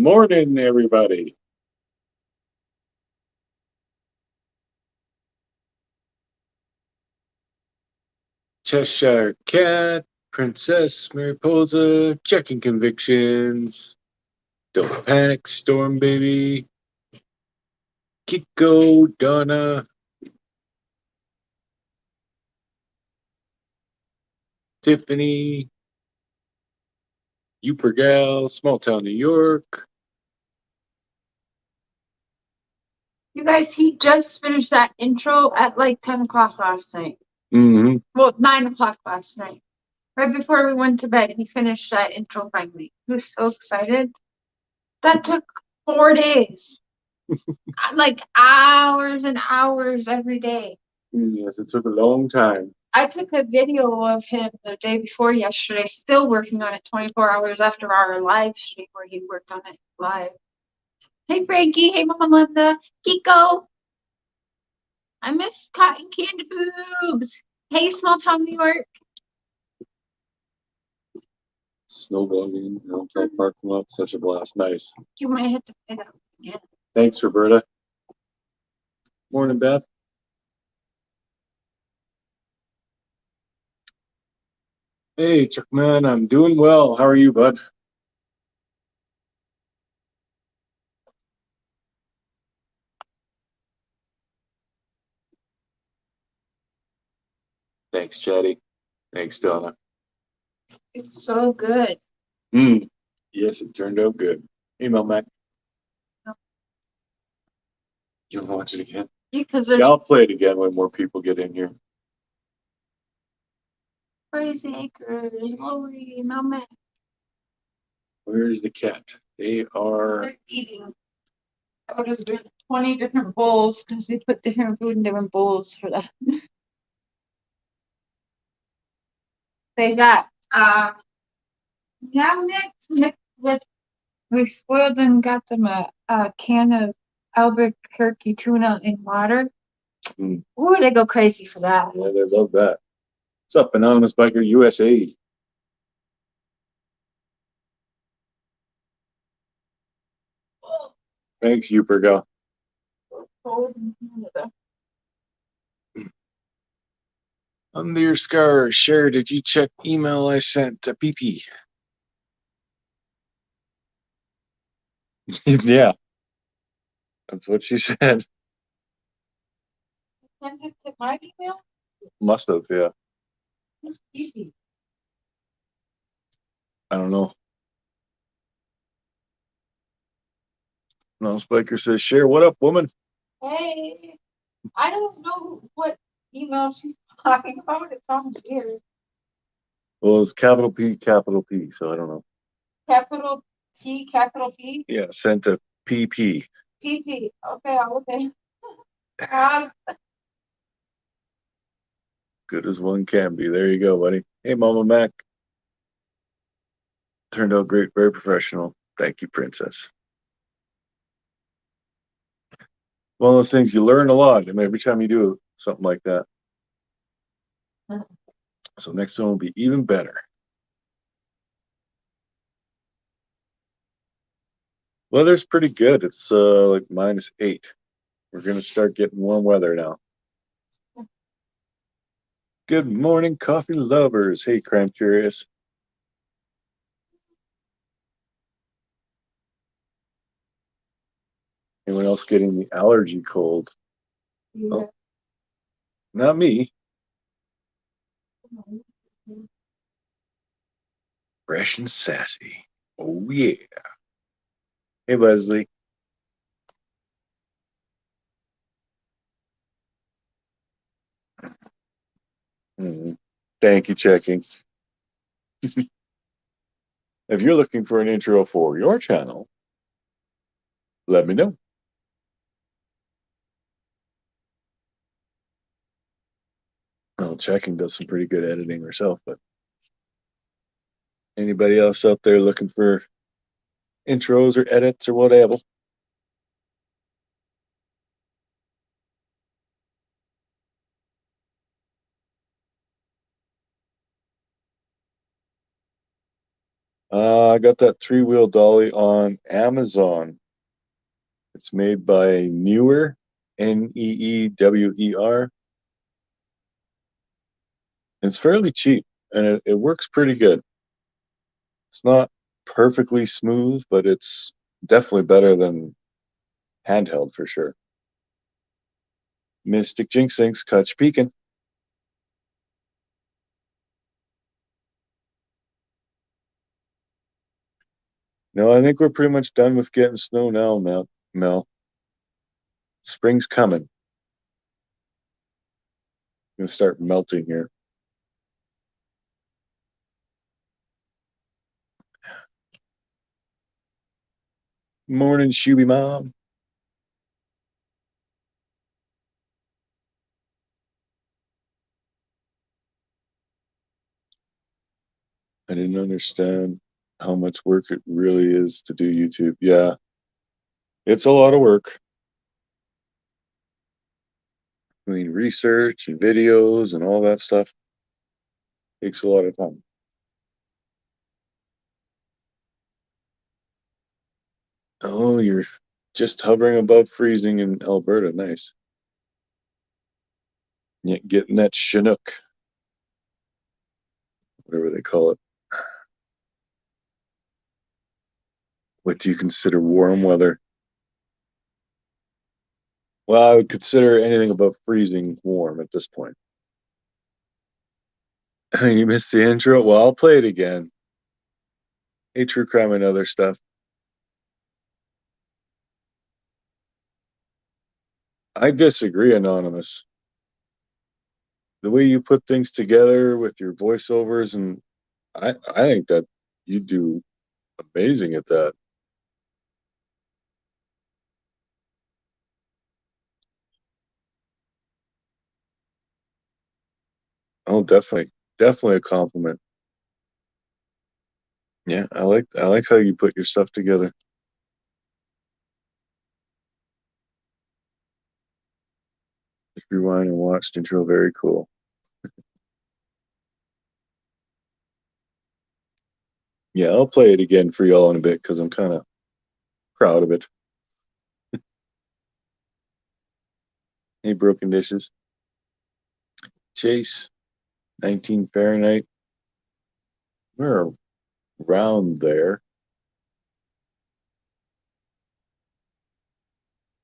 morning, everybody. Cheshire Cat, Princess Mariposa, checking convictions. Don't panic, Storm Baby. Kiko, Donna, Tiffany, Gal, Small Town New York. You guys, he just finished that intro at like 10 o'clock last night. Mm-hmm. Well, 9 o'clock last night. Right before we went to bed, he finished that intro finally. He was so excited. That took 4 days. Like hours and hours every day. Yes, it took a long time. I took a video of him the day before yesterday, still working on it 24 hours after our live stream where he worked on it live. Hey, Frankie. Hey, Mama Linda. Kiko. I miss cotton candy boobs. Hey, small town New York. Snowboarding, outside parking lot, such a blast. Nice. You might have to play that again. Thanks, Roberta. Morning, Beth. Hey, Chuckman, I'm doing well. How are you, bud? Thanks, Chatty. Thanks, Donna. It's so good. Yes, it turned out good. Email Mac. No. You want to watch it again? Because Yeah, I'll play it again when more people get in here. Crazy Acres, Lori, Mama. Where's the cat? They are. They're eating out of 20 different bowls because we put different food in different bowls for that. They got yam mixed with, we spoiled and got them a can of Albuquerque tuna in water. Ooh, they go crazy for that. Yeah, they love that. What's up, Anonymous Biker USA? Thanks, Uperga. Under your scar, Cher, did you check email I sent to PP? Yeah. That's what she said. Send it to my email? Must have, yeah. Who's PP? I don't know. No, Spiker says, Cher, what up, woman? Hey, I don't know what email she's talking about. It sounds weird. Well, it's capital P, so I don't know. Capital P, capital P? Yeah, sent to PP. PP. Okay, okay. Good as one can be. There you go, buddy. Hey, Mama Mac. Turned out great, very professional. Thank you, Princess. One of those things you learn a lot, and every time you do something like that. So next one will be even better. Weather's pretty good. It's like -8. We're gonna start getting warm weather now. Good morning, coffee lovers. Hey, Crime Curious. Anyone else getting the allergy cold? Yeah. Oh, not me. Fresh and sassy. Oh, yeah. Hey, Leslie. Thank you, checking. If you're looking for an intro for your channel, let me know. Well, checking does some pretty good editing herself, but anybody else out there looking for intros or edits or whatever? I got that three-wheel dolly on Amazon. It's made by Newer, Neewer. It's fairly cheap and it works pretty good. It's not perfectly smooth, but it's definitely better than handheld for sure. Mystic Jinxings, catch peeking. No, I think we're pretty much done with getting snow now, Mel. Spring's coming. Gonna start melting here. Morning, Shooby Mom. I didn't understand how much work it really is to do YouTube. Yeah, it's a lot of work. Doing research and videos and all that stuff takes a lot of time. Oh, you're just hovering above freezing in Alberta. Nice. Yeah, getting that Chinook, whatever they call it. What do you consider warm weather? Well, I would consider anything above freezing warm at this point. You missed the intro? Well, I'll play it again. Hey, true crime and other stuff. I disagree, Anonymous. The way you put things together with your voiceovers, and I think that you do amazing at that. Oh, definitely a compliment. Yeah, I like how you put your stuff together. Just rewind and watched intro, very cool. Yeah, I'll play it again for y'all in a bit because I'm kind of proud of it. Hey, broken dishes. Chase, 19 Fahrenheit. We're around there.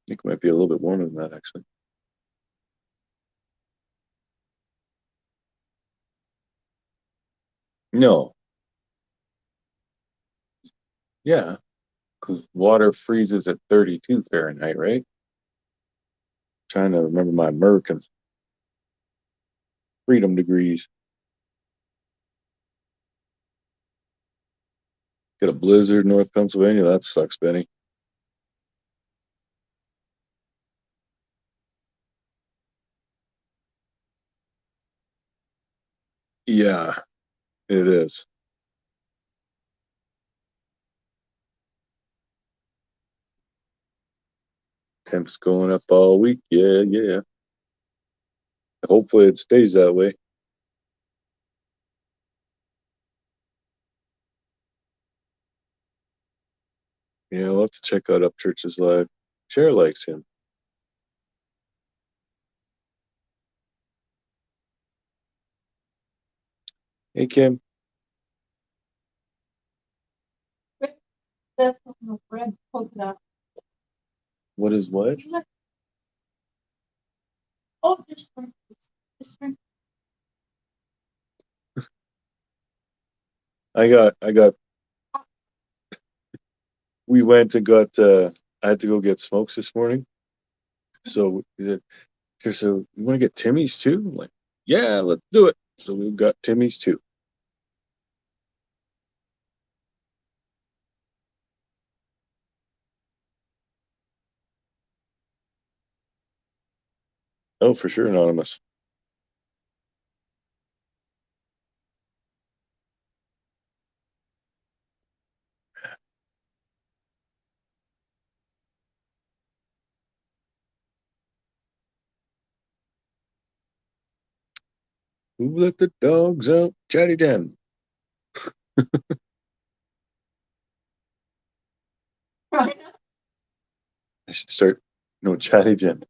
I think it might be a little bit warmer than that, actually. No, yeah, because water freezes at 32 Fahrenheit, right? Trying to remember my American freedom degrees. Get a blizzard in North Pennsylvania. That sucks, Benny. Yeah, it is. Temps going up all week. Yeah, yeah. Hopefully it stays that way. Yeah, we'll have to check out Upchurch's live. Cher likes him. Hey, Kim. This red polka dot. What is what? Oh, there's one. There's one. I got, we went and got, I had to go get smokes this morning. So he said, "Here, so you want to get Timmy's too?" I'm like, yeah, let's do it. So we've got Timmy's too. Oh, for sure, Anonymous. Who let the dogs out? Chatty Den. should start, no, chat agent.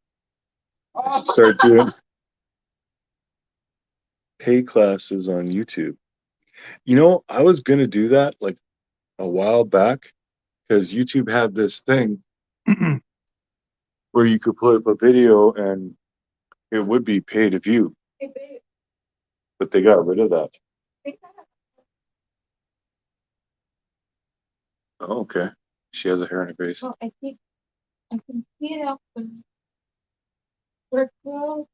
I should start doing pay classes on YouTube. You know, I was gonna do that like a while back because YouTube had this thing where you could put up a video and it would be pay to view, Hey, babe, but they got rid of that. take that up. Oh, okay. She has a hair in her face. Oh, I can see it up and work well.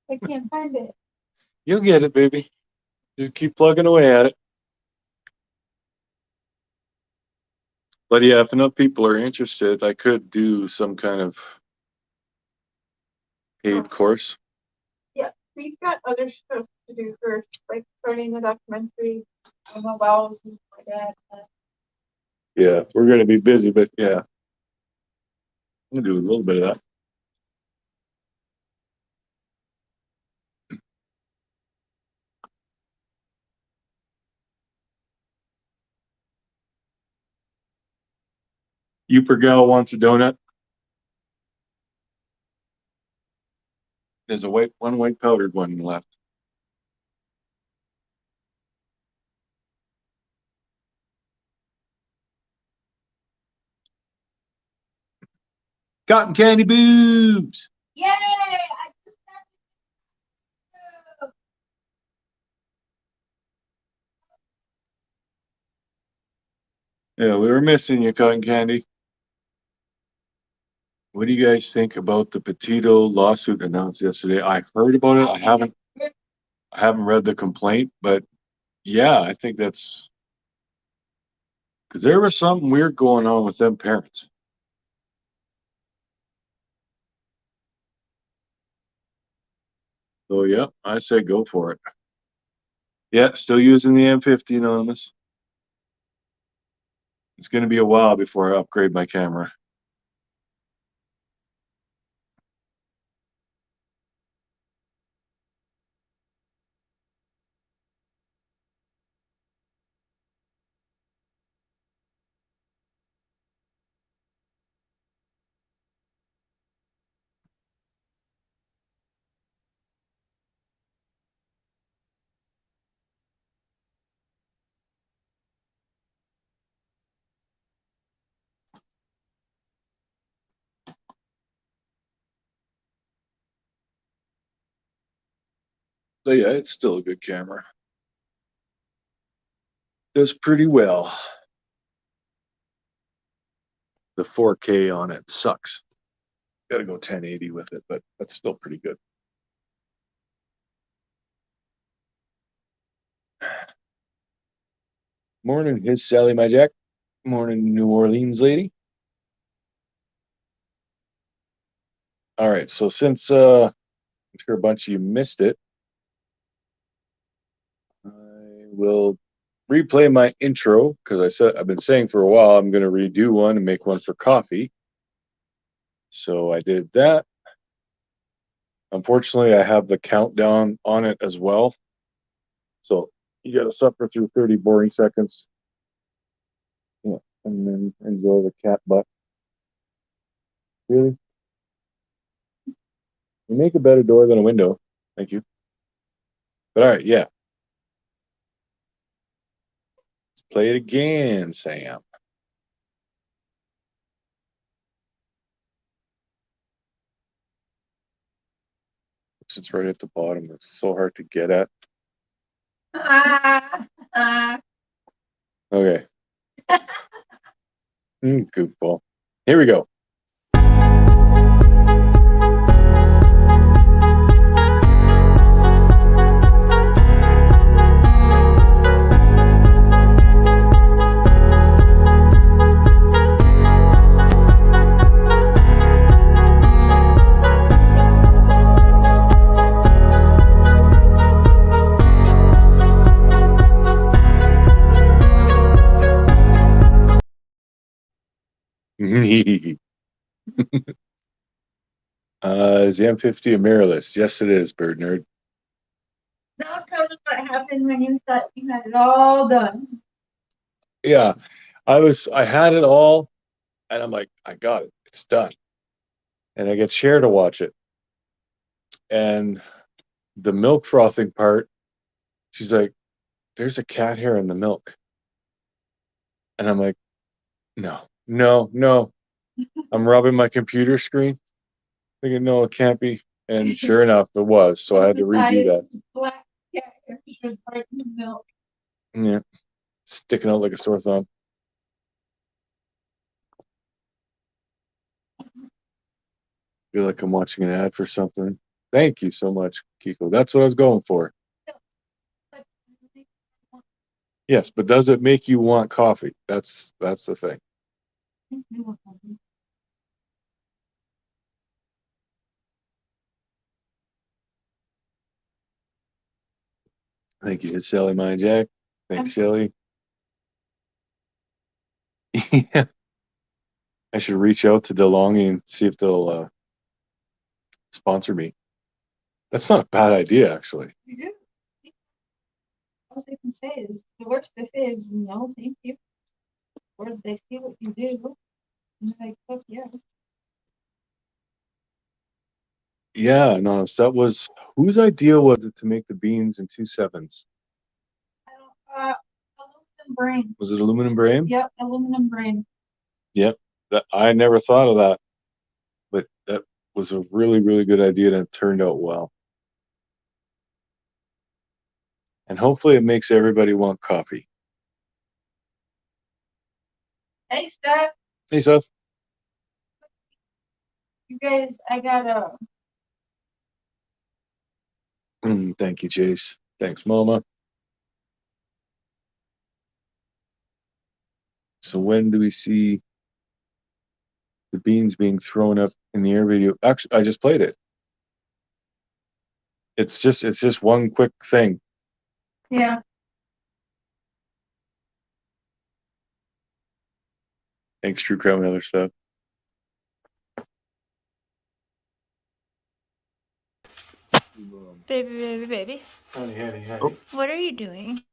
I can't find it. You'll get it, baby. Just keep plugging away at it. But yeah, if enough people are interested, I could do some kind of paid course. Yeah, we've got other stuff to do first, like starting the documentary on mobiles and stuff like that. Yeah, we're gonna be busy, but yeah, we'll do a little bit of that. Uper gal wants a donut. There's one white powdered one left. Cotton candy boobs. Yay! I just got Yeah, we were missing you, cotton candy. What do you guys think about the Petito lawsuit announced yesterday? I heard about it. I haven't read the complaint, but yeah, I think that's because there was something weird going on with them parents. So yeah, I say go for it. Yeah, still using the M50 anonymous. It's going to be a while before I upgrade my camera. But yeah, it's still a good camera. Does pretty well. The 4K on it sucks. Got to go 1080 with it, but that's still pretty good. Morning, his Sally, my Jack. Morning, New Orleans lady. All right, so since I'm sure a bunch of you missed it, I will replay my intro because I've been saying for a while I'm going to redo one and make one for coffee. So I did that. Unfortunately, I have the countdown on it as well. So you got to suffer through 30 boring seconds. Yeah, and then enjoy the cat butt. Really? You make a better door than a window. Thank you. But all right, yeah. Let's play it again, Sam. It's right at the bottom. It's so hard to get at. Okay. Goofball. Here we go. Is the M50 a mirrorless? Yes, it is, Bird Nerd. Now tell us what happened when you thought you had it all done. Yeah, I had it all, And I'm like, I got it. It's done. And I get Cher to watch it. And the milk frothing part, she's like, there's a cat hair in the milk. And I'm like, no, no, no. I'm rubbing my computer screen, thinking, no, it can't be. And sure enough, it was. So I had to redo that. Black cat hair should break the milk. Yeah, sticking out like a sore thumb. Feel like I'm watching an ad for something. Thank you so much, Kiko. That's what I was going for. Yes, but does it make you want coffee? That's the thing. Thank you, Shelly, my Jack. Thanks, Shelly. Yeah, I should reach out to DeLonghi and see if they'll sponsor me. That's not a bad idea, actually. You do. All they can say is, the worst they say is, no, thank you. Or they see what you do. And it's like, fuck yeah. Yeah, no, so that was whose idea was it to make the beans in 2/7? I don't, aluminum brain. Was it aluminum brain? Yep, aluminum brain. Yep. That I never thought of that, but that was a really, really good idea and it turned out well. And hopefully it makes everybody want coffee. Hey, Steph. Hey, Seth. You guys, I got a. Thank you, Chase. Thanks, Mama. So when do we see the beans being thrown up in the air video? Actually, I just played it. It's just one quick thing. Yeah. Thanks, True Crime and other stuff. Baby. Honey. Oh. What are you doing?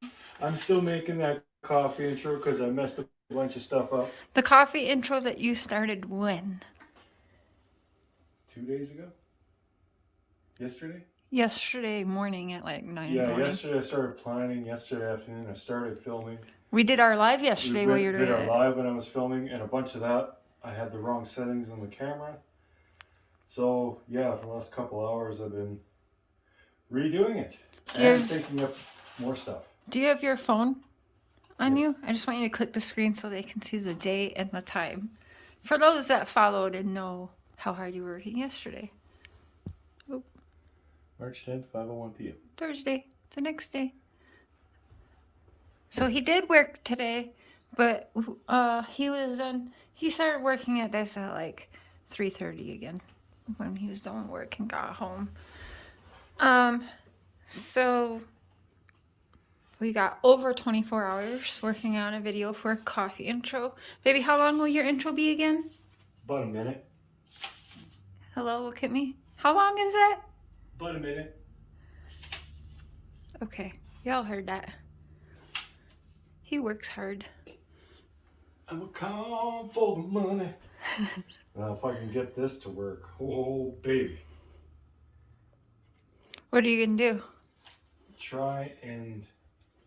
I'm still making that coffee intro because I messed a bunch of stuff up The coffee intro that you started when? 2 days ago. Yesterday? Yesterday morning at like 9 in the Yeah, morning. yesterday I started planning. Yesterday afternoon I started filming. We did our live yesterday while you were did doing our it. live when I was filming, and a bunch of that I had the wrong settings on the camera. So yeah, for the last couple hours I've been redoing it and thinking up more stuff. Do you have your phone on Yes. you? I just want you to click the screen so they can see the date and the time. For those that followed and know how hard you were working yesterday. March 10th, 5:01 p.m. Thursday, the next day. So he did work today, but he started working at this at like 3:30 again when he was done work and got home. So we got over 24 hours working on a video for a coffee intro. Baby, how long will your intro be again? About a minute. Hello, look at me. How long is that? About a minute. Okay, y'all heard that. He works hard. I'm a come for the money. Now if I can get this to work, oh baby. What are you gonna do? Try and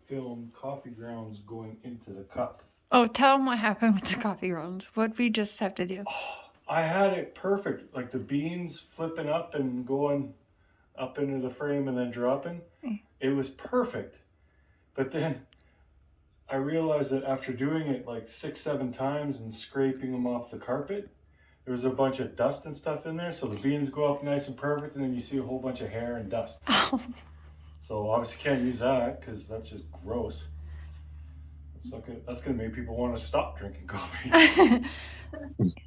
film coffee grounds going into the cup. Oh, tell him what happened with the coffee grounds. What we just have to do. I had it perfect, like the beans flipping up and going up into the frame and then dropping. It was perfect. But then I realized that after doing it like 6-7 times and scraping them off the carpet, there was a bunch of dust and stuff in there. So the beans go up nice and perfect, and then you see a whole bunch of hair and dust. So obviously can't use that because that's just gross. That's gonna make people want to stop drinking coffee.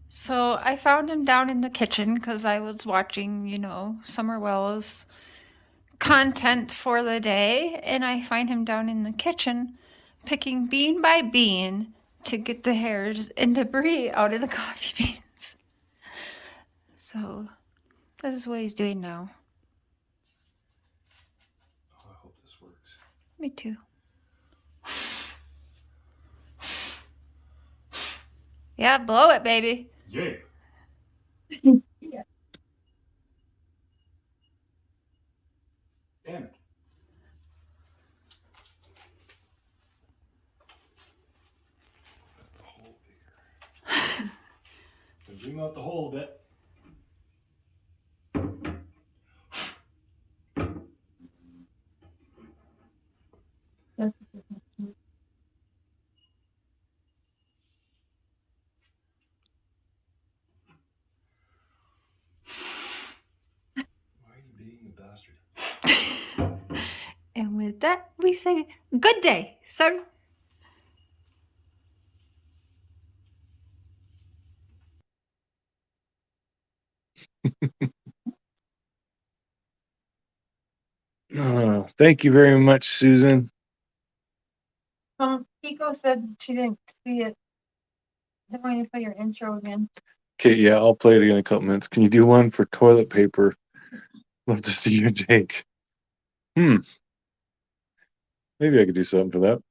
So I found him down in the kitchen because I was watching, Summerwell's content for the day, and I find him down in the kitchen picking bean by bean to get the hairs and debris out of the coffee beans. So this is what he's doing now. Oh, I hope this works. Me too. Yeah, blow it, baby. Yeah. Yeah. Damn it. The hole bigger. Zoom out the hole a bit. Why are you being a bastard? And with that, we say good day, son. Thank you very much, Susan. Kiko said she didn't see it. I want you to play your intro again. Okay, yeah, I'll play it again in a couple minutes. Can you do one for toilet paper? Love to see your take. Maybe I could do something for that.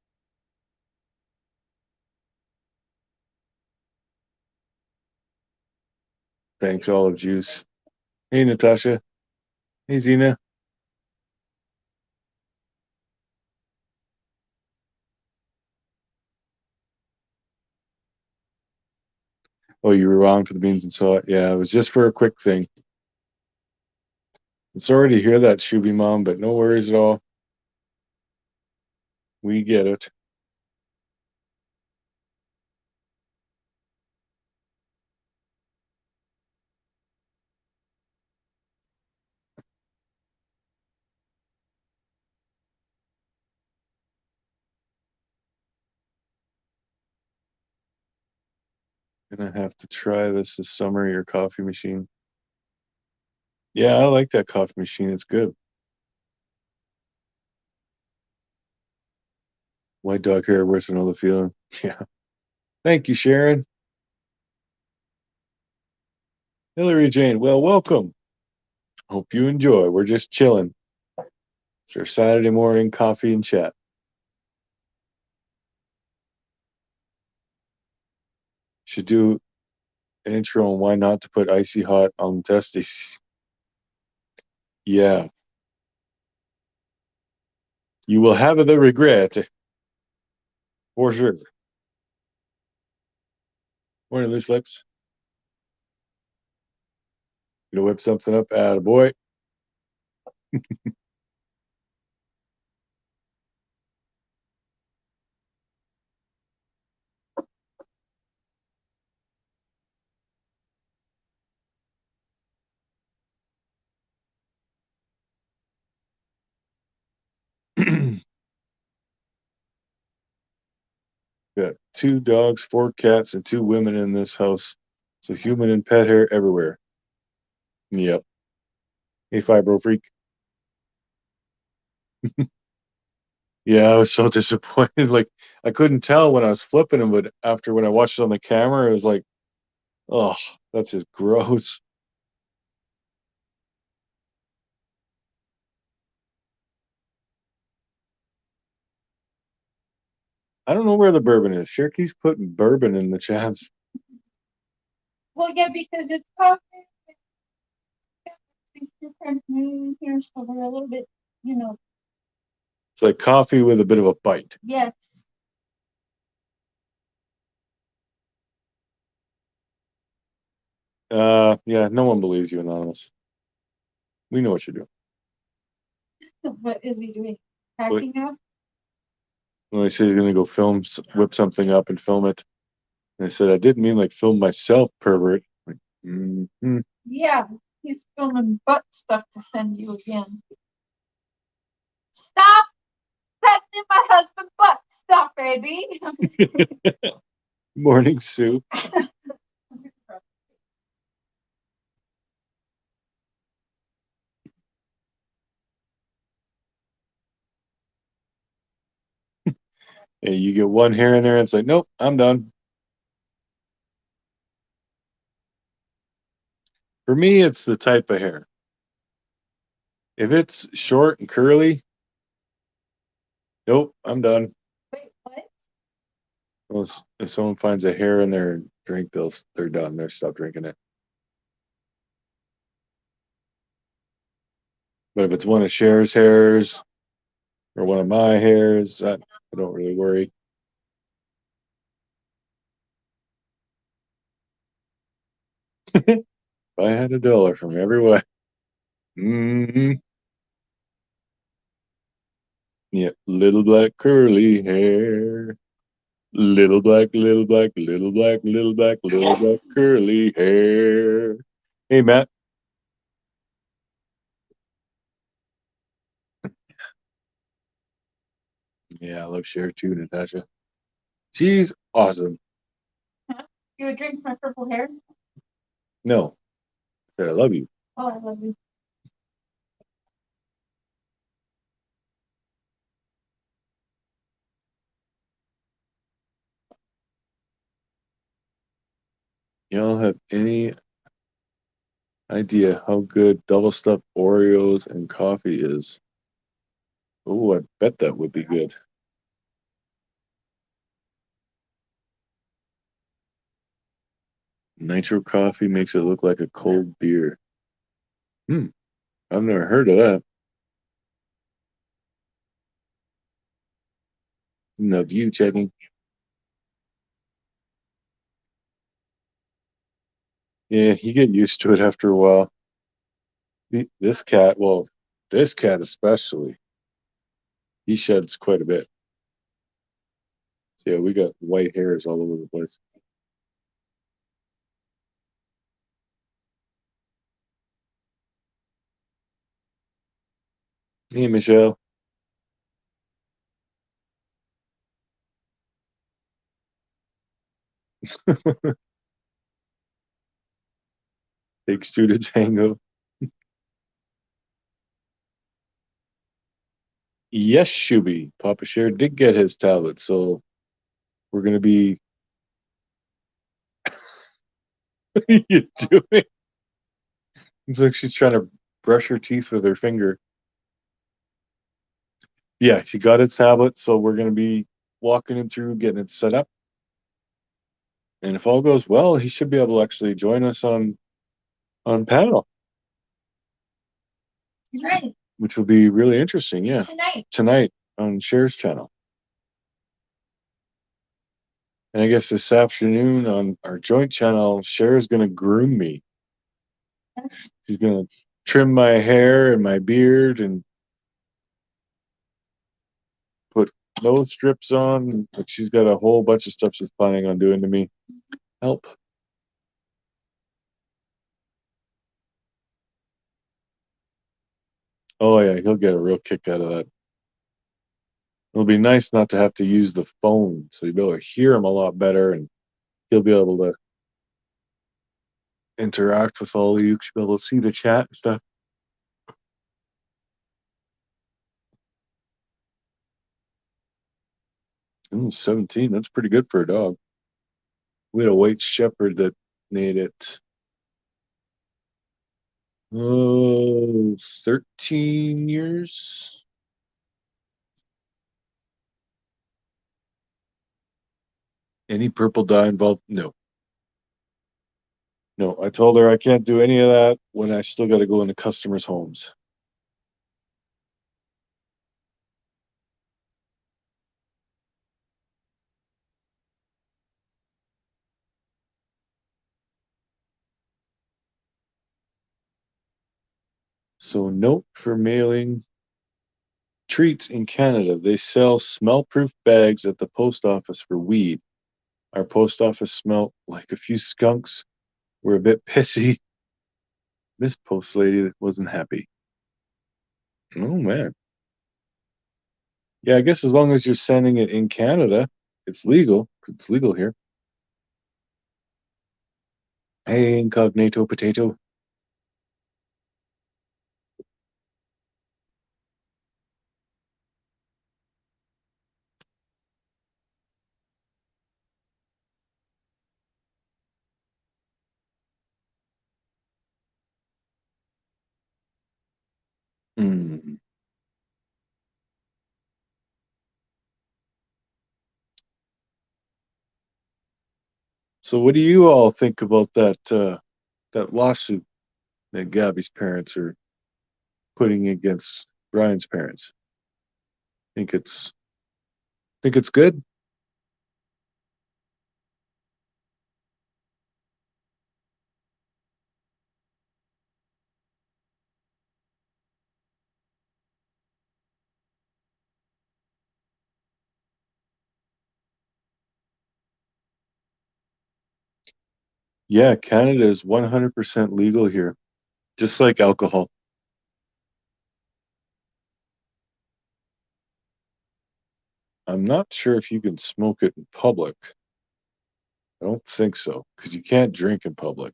Thanks, Olive Juice. Hey, Natasha. Hey, Zena. Oh, you were wrong for the beans and salt. Yeah, it was just for a quick thing. I'm sorry to hear that, Shuby Mom, but no worries at all. We get it. Gonna have to try this summer, your coffee machine. Yeah, I like that coffee machine. It's good. White dog hair, worse than all the feeling. Yeah. Thank you, Sharon. Hillary Jane, well, welcome. Hope you enjoy. We're just chilling. It's our Saturday morning coffee and chat. Should do an intro on why not to put icy hot on the testes. Yeah. You will have the regret. For sure. Morning, loose lips. Gonna whip something up. Attaboy. Got 2 dogs, 4 cats, and 2 women in this house. So human and pet hair everywhere. Yep. Hey, fibro freak. Yeah, I was so disappointed. Like, I couldn't tell when I was flipping them, but after when I watched it on the camera, it was like, oh, that's just gross. I don't know where the bourbon is. Cher keeps putting bourbon in the chats. Well, yeah, because it's coffee. It's different here, so we're a little bit, It's like coffee with a bit of a bite. yes. Yeah, no one believes you, Anonymous. We know what you're doing. What is he doing? Hacking us? When I said he's gonna go whip something up and film it, and I said I didn't mean like film myself, pervert. Like, Yeah, he's filming butt stuff to send you again. Stop sending my husband butt stuff, baby. Morning, Sue. Hey, you get one hair in there, and it's like, nope, I'm done. For me, it's the type of hair. If it's short and curly, nope, I'm done. Wait, what? Well, if someone finds a hair in their drink, they're done. They're stop drinking it. But if it's one of Cher's hairs or one of my hairs, I don't really worry. If I had $1 from every way. Mm-hmm. Yep, little black curly hair. Little black, little black, little black, little black, little black curly hair. Hey, Matt. Yeah, I love Cher too, Natasha. She's awesome. You would drink my purple hair? No, I said I love you. Oh, I love you. Y'all have any idea how good double stuffed Oreos and coffee is? Oh, I bet that would be good. Nitro coffee makes it look like a cold beer. I've never heard of that. No view checking. Yeah, you get used to it after a while. This cat, well, this cat especially, he sheds quite a bit. So yeah, we got white hairs all over the place. Hey, Michelle. Takes two to tango. Yes, Shuby. Papa Cher did get his tablet, so we're gonna be. What are you doing? It's like she's trying to brush her teeth with her finger. Yeah, she got his tablet, so we're gonna be walking him through, getting it set up. And if all goes well, he should be able to actually join us on panel, Right. which will be really interesting. Yeah, Tonight. on Cher's channel. And I guess this afternoon on our joint channel, Cher's gonna groom me. She's gonna trim my hair and my beard and put nose strips on. Like she's got a whole bunch of stuff she's planning on doing to me. Help. Oh yeah, he'll get a real kick out of that. It'll be nice not to have to use the phone, so you'll be able to hear him a lot better, and he'll be able to interact with all of you. Be able to see the chat and stuff. Ooh, 17. That's pretty good for a dog. We had a white shepherd that made it 13 years. Any purple dye involved? No. No, I told her I can't do any of that when I still got to go into customers' homes. So, note for mailing treats in Canada. They sell smell-proof bags at the post office for weed. Our post office smelled like a few skunks. We're a bit pissy. This post lady wasn't happy. Oh man. Yeah, I guess as long as you're sending it in Canada, it's legal. It's legal here. Hey, incognito potato. Mm. So what do you all think about that lawsuit that Gabby's parents are putting against Brian's parents? Think it's good? Yeah, Canada is 100% legal here, just like alcohol. I'm not sure if you can smoke it in public. I don't think so, because you can't drink in public.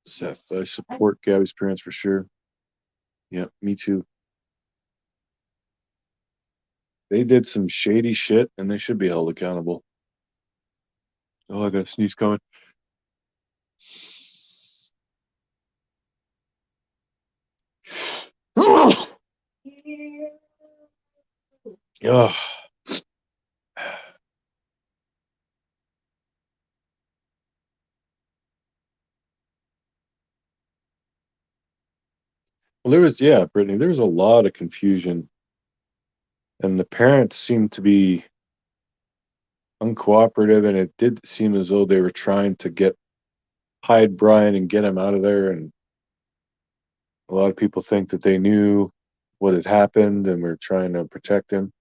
Seth, I support Gabby's parents for sure. Yeah, me too. They did some shady shit and they should be held accountable. Oh, I got a sneeze coming. Ugh. Well, yeah, Brittany, there was a lot of confusion, and the parents seemed to be uncooperative, and it did seem as though they were trying to hide Brian and get him out of there. And a lot of people think that they knew what had happened and were trying to protect him.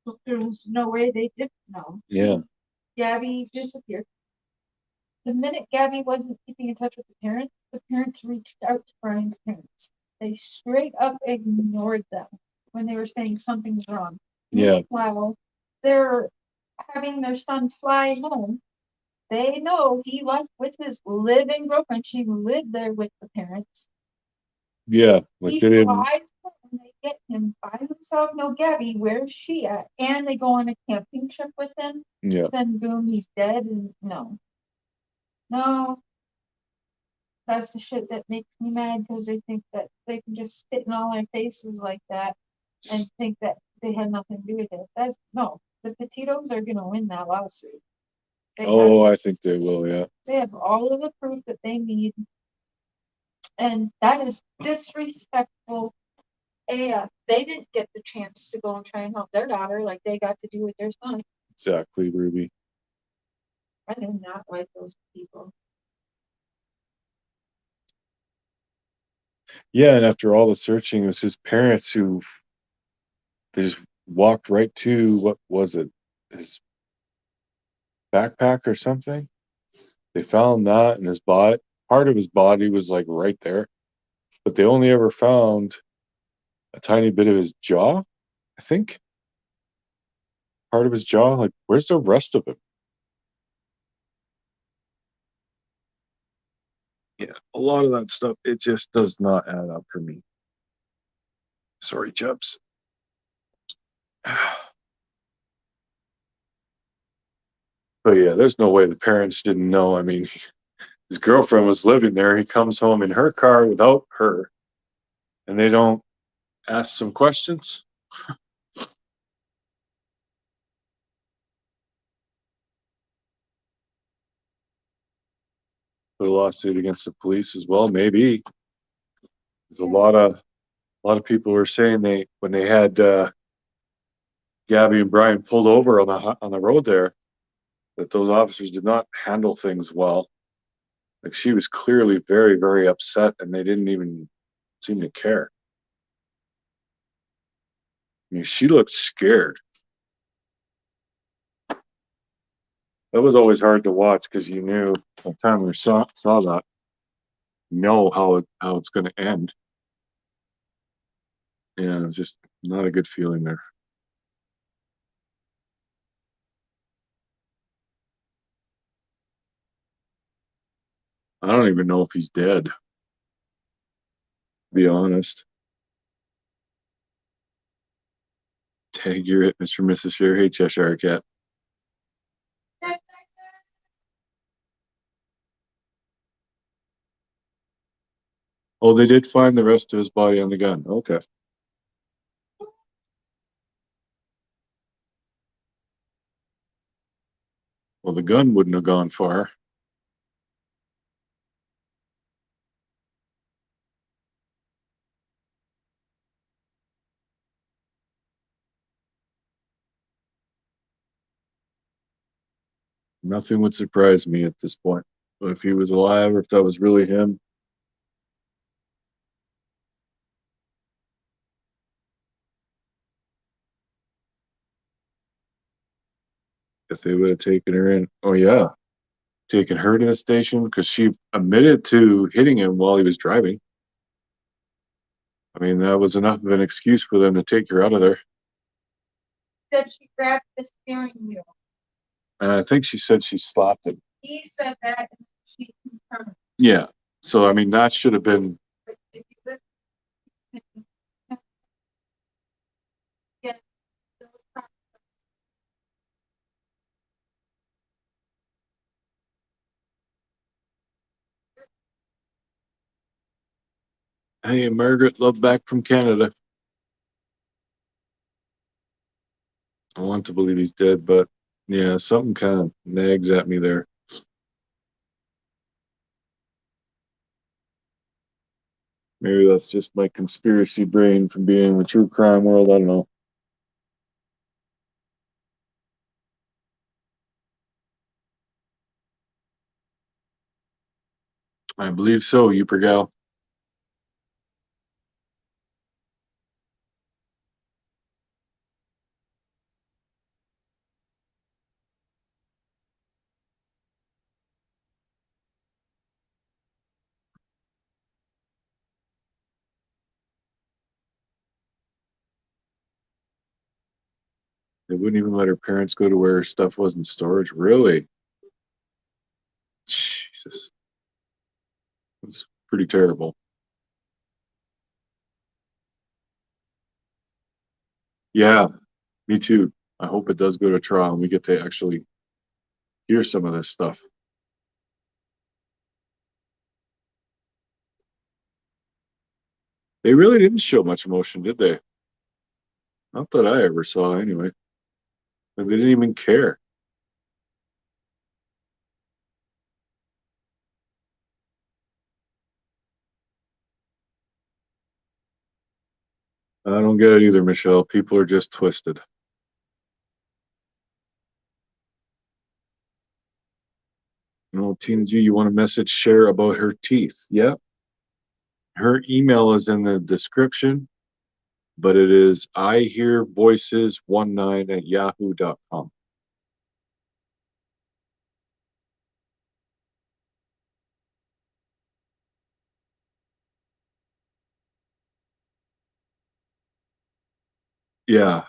But there was no way they didn't know. Yeah, Gabby disappeared. The minute Gabby wasn't keeping in touch with the parents reached out to Brian's parents. They straight up ignored them when they were saying something's wrong. yeah, Meanwhile, they're having their son fly home. They know he left with his living girlfriend. She lived there with the parents. yeah. Like He they didn't. flies home and they get him by himself. No, Gabby, where's she at? And they go on a camping trip with him. Yeah, Then boom, he's dead. And no, that's the shit that makes me mad because they think that they can just spit in all our faces like that and think that they had nothing to do with it. That's no, the Petitos are gonna win that lawsuit. oh, I think they will. Yeah, They have all of the proof that they need, and that is disrespectful. And they didn't get the chance to go and try and help their daughter like they got to do with their son. exactly, Ruby. I do not like those people. Yeah, and after all the searching, it was his parents who they just walked right to, what was it, his backpack or something. They found that, and his body, part of his body was like right there, but they only ever found a tiny bit of his jaw, I think. Part of his jaw. Like, where's the rest of him? Yeah, a lot of that stuff, it just does not add up for me. Sorry, Chubbs. But yeah, there's no way the parents didn't know. I mean, his girlfriend was living there. He comes home in her car without her, and they don't ask some questions. Put a lawsuit against the police as well, maybe. There's a lot of people were saying they when they had Gabby and Brian pulled over on the road there, that those officers did not handle things well. Like, she was clearly very, very upset, and they didn't even seem to care. I mean, she looked scared. That was always hard to watch because you knew by the time we saw that, you know how it's going to end. Yeah, it's just not a good feeling there. I don't even know if he's dead, to be honest. Tag, you're it, Mr. and Mrs. Cher. Hey, Cheshire Cat. Oh, they did find the rest of his body on the gun. Okay. Well, the gun wouldn't have gone far. Nothing would surprise me at this point. But if he was alive or if that was really him, if they would have taken her in, oh yeah, taken her to the station because she admitted to hitting him while he was driving. I mean, that was enough of an excuse for them to take her out of there. Said she grabbed the steering wheel. And I think she said she slapped him. He said that, and she confirmed. Yeah. So, I mean, that should have been. But if you listen, yeah, those times. Hey, Margaret, love back from Canada. I want to believe he's dead, but yeah, something kind of nags at me there. Maybe that's just my conspiracy brain from being in the true crime world. I don't know. I believe so, you gal. They wouldn't even let her parents go to where her stuff was in storage. Really? Jesus. That's pretty terrible. Yeah, me too. I hope it does go to trial and we get to actually hear some of this stuff. They really didn't show much emotion, did they? Not that I ever saw, anyway. They didn't even care. I don't get it either, Michelle. People are just twisted. No, Tina G, you want to message Cher about her teeth? Yeah. Her email is in the description, but it is ihearvoices19@yahoo.com. Yeah,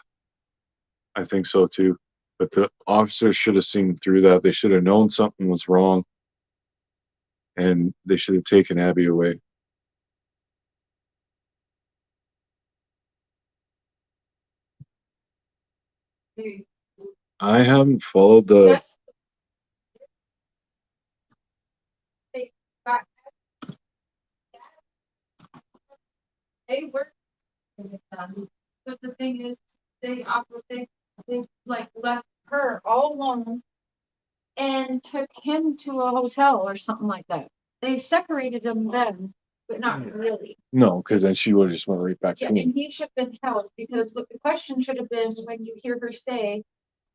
I think so too. But the officers should have seen through that. They should have known something was wrong and they should have taken Abby away. I haven't followed the. That's they got. They work with them. But the thing is, they like left her all alone and took him to a hotel or something like that. They separated them then, but not really. No, because then she would have just went right back Yeah, to and him. he should have been held because what the question should have been when you hear her say,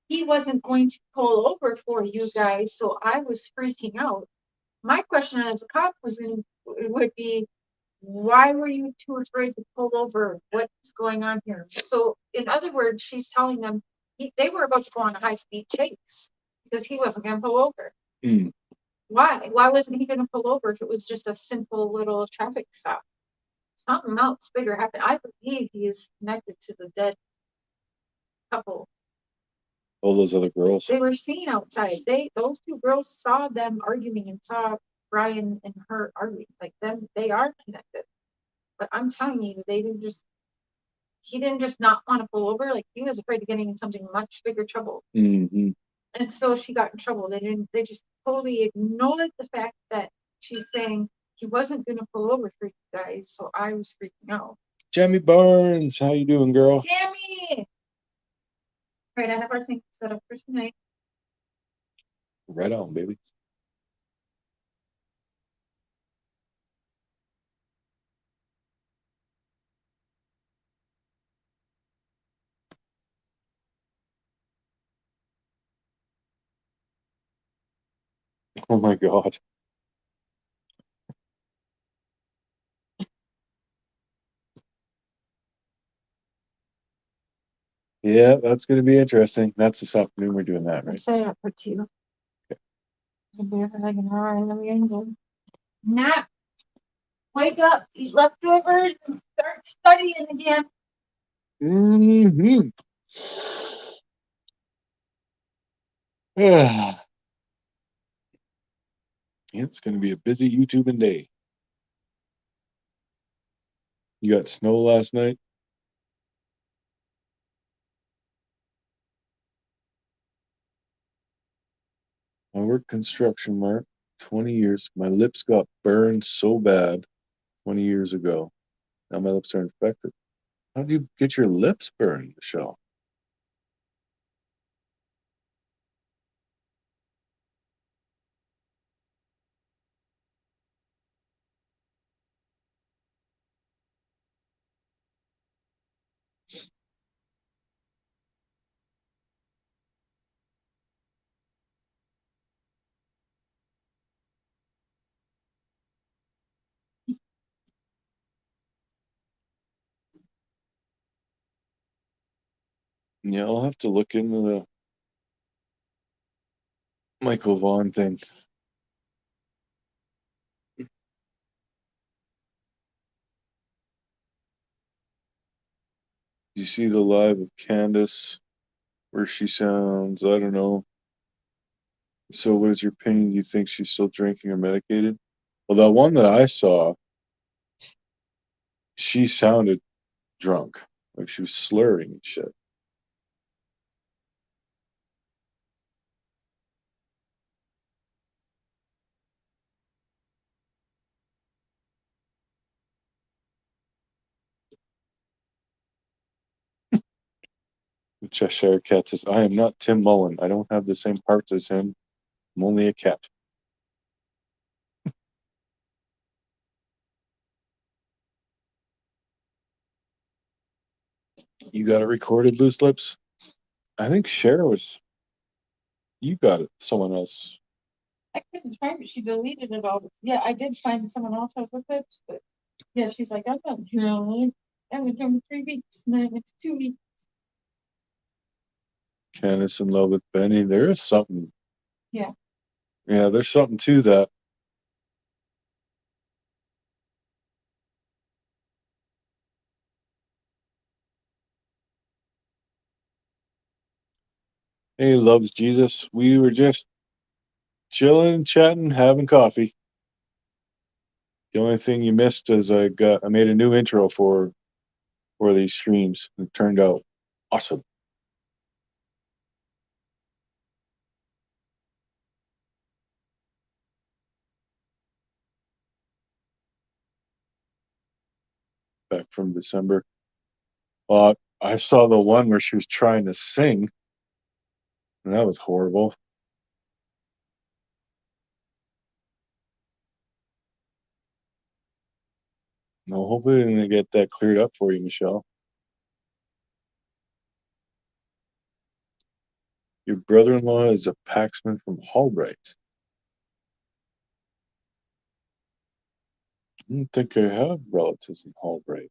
he wasn't going to pull over for you guys, so I was freaking out. My question as a cop would be, why were you too afraid to pull over? What's going on here? So, in other words, she's telling them they were about to go on a high-speed chase because he wasn't going to pull over. Mm. Why? Why wasn't he going to pull over if it was just a simple little traffic stop? Something else bigger happened. I believe he is connected to the dead couple. All those other girls. They were seen outside. Those two girls saw them arguing and saw Brian and her arguing. Like them, they are connected. But I'm telling you, he didn't just not want to pull over. Like he was afraid of getting in something much bigger trouble. Mm-hmm. And so she got in trouble. They just totally ignored the fact that she's saying he wasn't going to pull over for you guys. So I was freaking out. Jamie Barnes, how you doing, girl? Jamie! Right, I have our thing set up for tonight. Right on, baby. Oh my God. Yeah, that's going to be interesting. That's this afternoon we're doing that, I right? set it up for 2. I'll be here for like an hour and then we're gonna go nap, wake up, eat leftovers, and start studying again. Mm-hmm. Yeah, it's going to be a busy YouTubing day. You got snow last night? I worked construction, Mark, 20 years. My lips got burned so bad 20 years ago. Now my lips are infected. How did you get your lips burned, Michelle? Yeah, I'll have to look into the Michael Vaughn thing. You see the live of Candace where she sounds, I don't know. So what is your opinion? Do you think she's still drinking or medicated? Well, that one that I saw, she sounded drunk. Like she was slurring and shit. The Cheshire Cat says, I am not Tim Mullen. I don't have the same parts as him. I'm only a cat. You got it recorded, Loose Lips? I think Cher was, you got it. Someone else. I couldn't find it. She deleted it all. Yeah, I did find someone else has the clips, but yeah, she's like, I'm not drunk. I've been drunk 3 weeks, and then it's 2 weeks. Candace in love with Benny. There is something. Yeah. Yeah, there's something to that. Hey, loves Jesus. We were just chilling, chatting, having coffee. The only thing you missed is I made a new intro for these streams. It turned out awesome. Back from December. I saw the one where she was trying to sing, and that was horrible. No, hopefully they're gonna get that cleared up for you, Michelle. Your brother-in-law is a Paxman from Hallbright. I don't think I have relatives in Hallbright.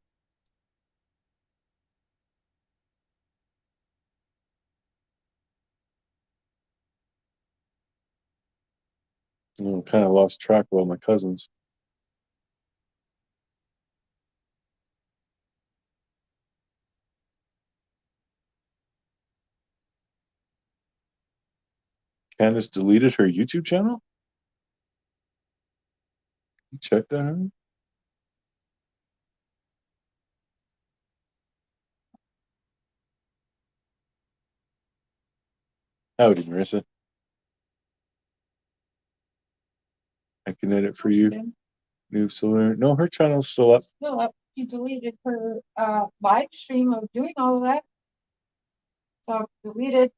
I kind of lost track of all my cousins. Candace deleted her YouTube channel? You check that out? Howdy, Marissa. I can edit for you. New Solar. No, her channel's still up. Still up. She deleted her live stream of doing all of that. So deleted.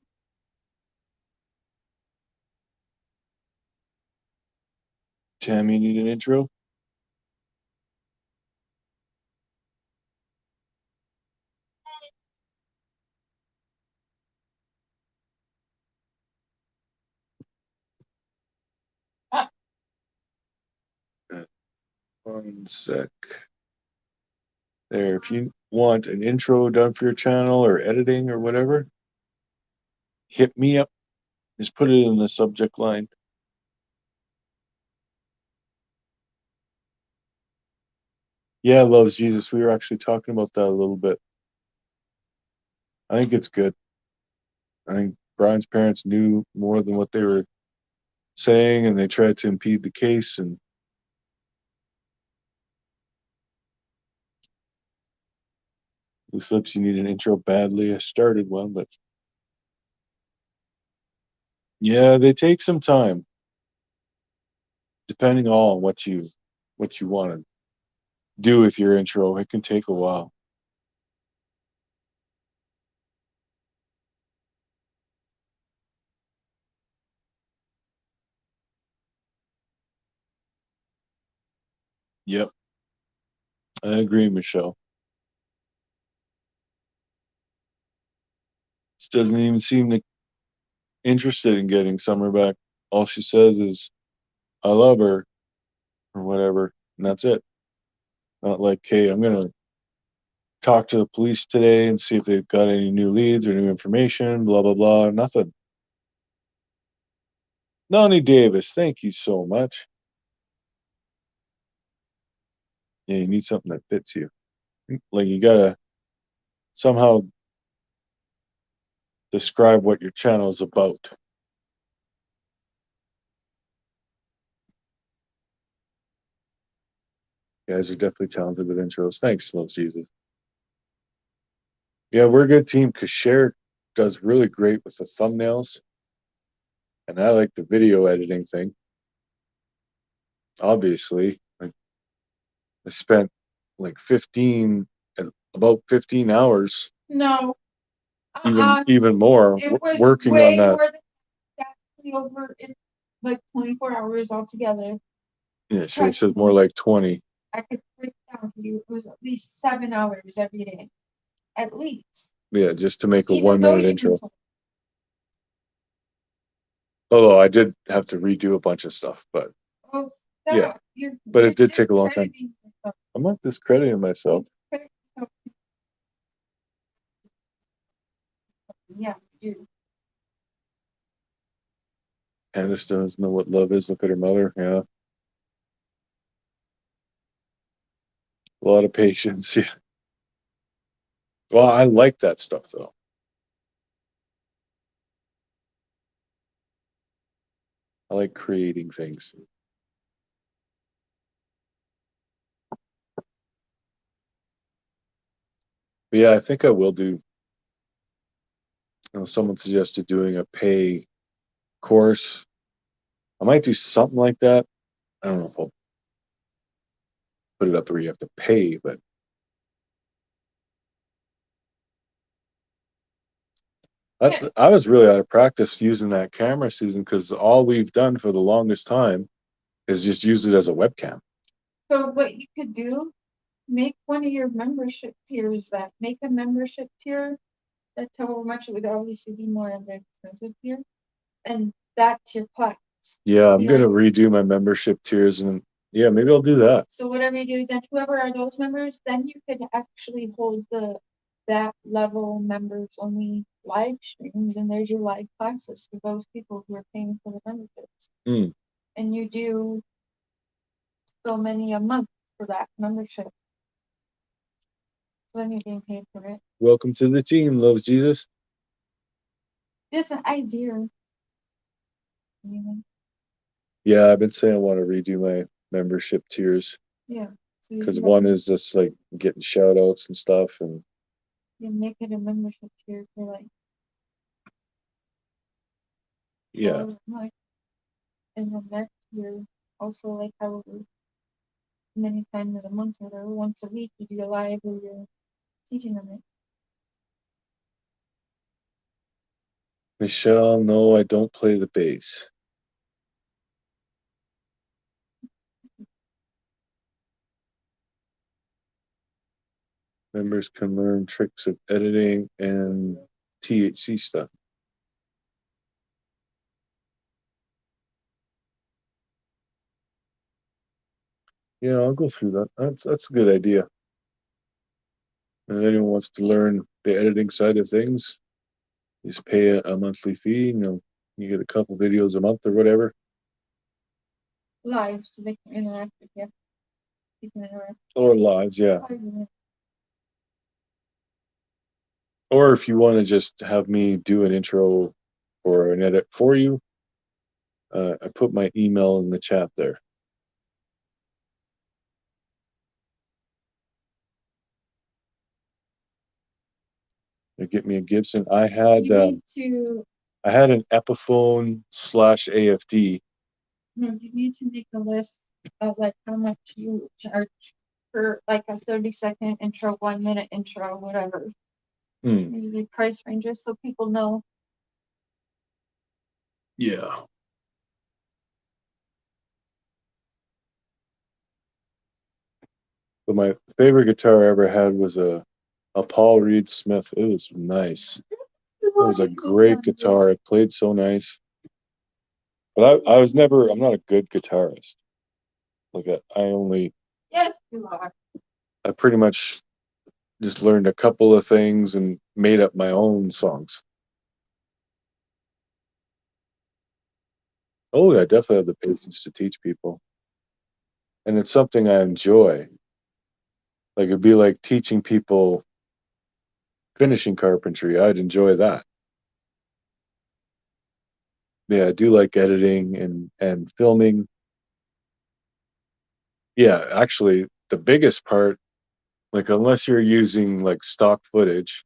Tammy, need an intro? One sec. There, if you want an intro done for your channel or editing or whatever, hit me up. Just put it in the subject line. Yeah, loves Jesus. We were actually talking about that a little bit. I think it's good. I think Brian's parents knew more than what they were saying, and they tried to impede the case. And loose lips, you need an intro badly. I started one, but yeah, they take some time, depending on what you want to do with your intro. It can take a while. Yep, I agree, Michelle. She doesn't even seem to interested in getting Summer back. All she says is, "I love her," or whatever, and that's it. Not like, "Hey, I'm gonna talk to the police today and see if they've got any new leads or new information." Blah blah blah. Nothing. Noni Davis, thank you so much. Yeah, you need something that fits you. Like you gotta somehow describe what your channel is about. You guys are definitely talented with intros. Thanks, Love Jesus. Yeah, we're a good team because Cher does really great with the thumbnails, and I like the video editing thing. Obviously, I spent like about 15 hours, No. even more, It was working way on that. more than exactly over it's like 24 hours altogether. Yeah, Cher says more like 20. I could break down for you. It was at least 7 hours every day. At least. Yeah, just to make a Even though 1 minute you intro. can- Although I did have to redo a bunch of stuff, but Oh, yeah, stop. You're, but you're it did take a long time. discrediting yourself. I'm not discrediting myself. Discredit yourself. Yeah, you. Candace doesn't know what love is. Look at her mother. Yeah. A lot of patience. Yeah. Well, I like that stuff though. I like creating things. But yeah, I think I will do. Someone suggested doing a pay course. I might do something like that. I don't know if I'll put it up where you have to pay, but I was really out of practice using that camera, Susan, because all we've done for the longest time is just use it as a webcam. So what you could do, make one of your membership tiers that make a membership tier. That's how much it would obviously be more of an expensive tier. And that's your class. Yeah, I'm Yeah. gonna redo my membership tiers, and yeah, maybe I'll do that. So whatever you do, then whoever are those members, then you could actually hold that level members only live streams, and there's your live classes for those people who are paying for the memberships. Mm. And you do so many a month for that membership. So then you're getting paid for it. Welcome to the team, loves Jesus. Just an idea. Yeah, I've been saying I want to redo my membership tiers. Yeah. So because one is just like getting shout outs and stuff, and you make it a membership tier for like yeah, like and then next year also like however many times a month or once a week you do a live where you're teaching them it. Michelle, no, I don't play the bass. Members can learn tricks of editing and THC stuff. Yeah, I'll go through that. That's a good idea. And if anyone wants to learn the editing side of things, just pay a monthly fee. You get a couple videos a month or whatever. Live, so they can interact with you. You can interact. Or lives, yeah. 5 minutes. Or if you want to just have me do an intro or an edit for you, I put my email in the chat there. Get me a Gibson. I had You need to an Epiphone /AFD. No, you need to make a list of like how much you charge for like a 30-second intro, 1 minute intro, whatever. Usually price ranges so people know. Yeah. But my favorite guitar I ever had was a Paul Reed Smith. It was nice. It was a great guitar. It played so nice. But I'm not a good guitarist. Like Yes, you are. I pretty much just learned a couple of things and made up my own songs. Oh, yeah, I definitely have the patience to teach people. And it's something I enjoy. Like it'd be like teaching people finishing carpentry. I'd enjoy that. Yeah, I do like editing and filming. Yeah, actually, the biggest part, like unless you're using like stock footage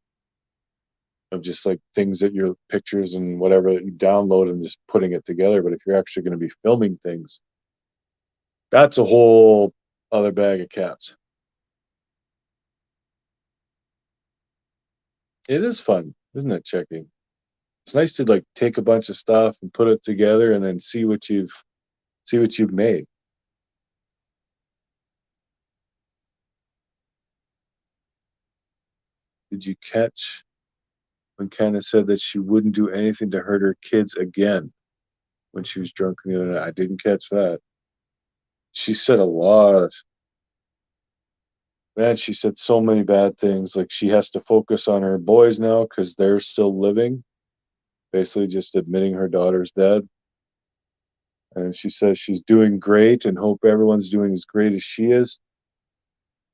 of just like things that your pictures and whatever that you download and just putting it together, but if you're actually going to be filming things, that's a whole other bag of cats. It is fun, isn't it, checking? It's nice to like take a bunch of stuff and put it together and then see what you've made. Did you catch when Candace said that she wouldn't do anything to hurt her kids again when she was drunk the other night? I didn't catch that. She said a lot. Man, she said so many bad things. Like she has to focus on her boys now because they're still living, basically just admitting her daughter's dead. And she says she's doing great and hope everyone's doing as great as she is.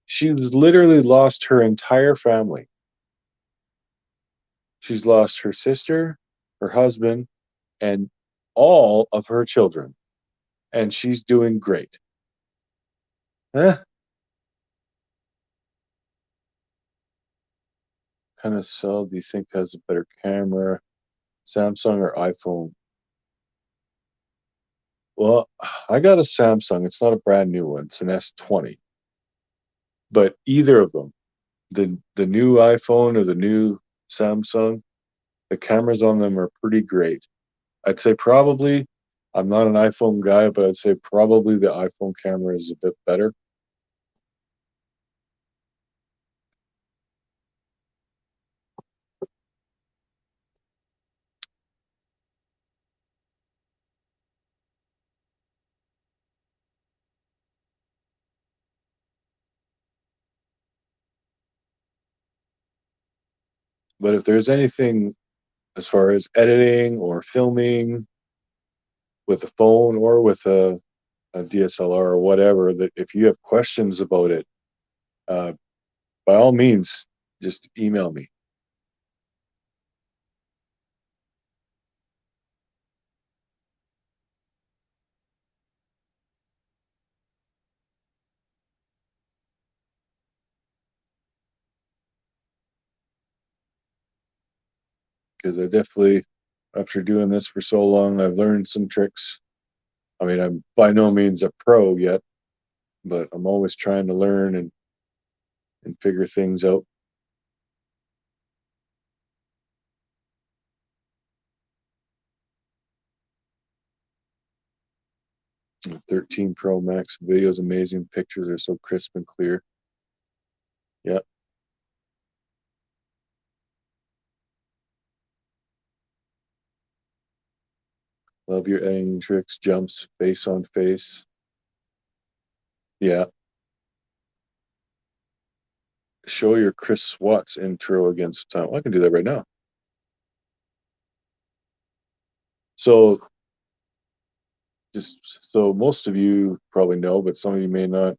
She's literally lost her entire family. She's lost her sister, her husband, and all of her children. And she's doing great. Huh? Kind of cell do you think has a better camera, Samsung or iPhone? Well, I got a Samsung. It's not a brand new one. It's an S20. But either of them, the new iPhone or the new Samsung, the cameras on them are pretty great. I'd say probably, I'm not an iPhone guy, but I'd say probably the iPhone camera is a bit better. But if there's anything as far as editing or filming with a phone or with a DSLR or whatever, that if you have questions about it, uh, by all means, just email me. Because I definitely, after doing this for so long, I've learned some tricks. I mean, I'm by no means a pro yet, but I'm always trying to learn and figure things out. The 13 Pro Max video is amazing. Pictures are so crisp and clear. Yeah. Love your editing tricks, jumps, face on face. Yeah. Show your Chris Watts intro against time. I can do that right now. So, just so most of you probably know, but some of you may not.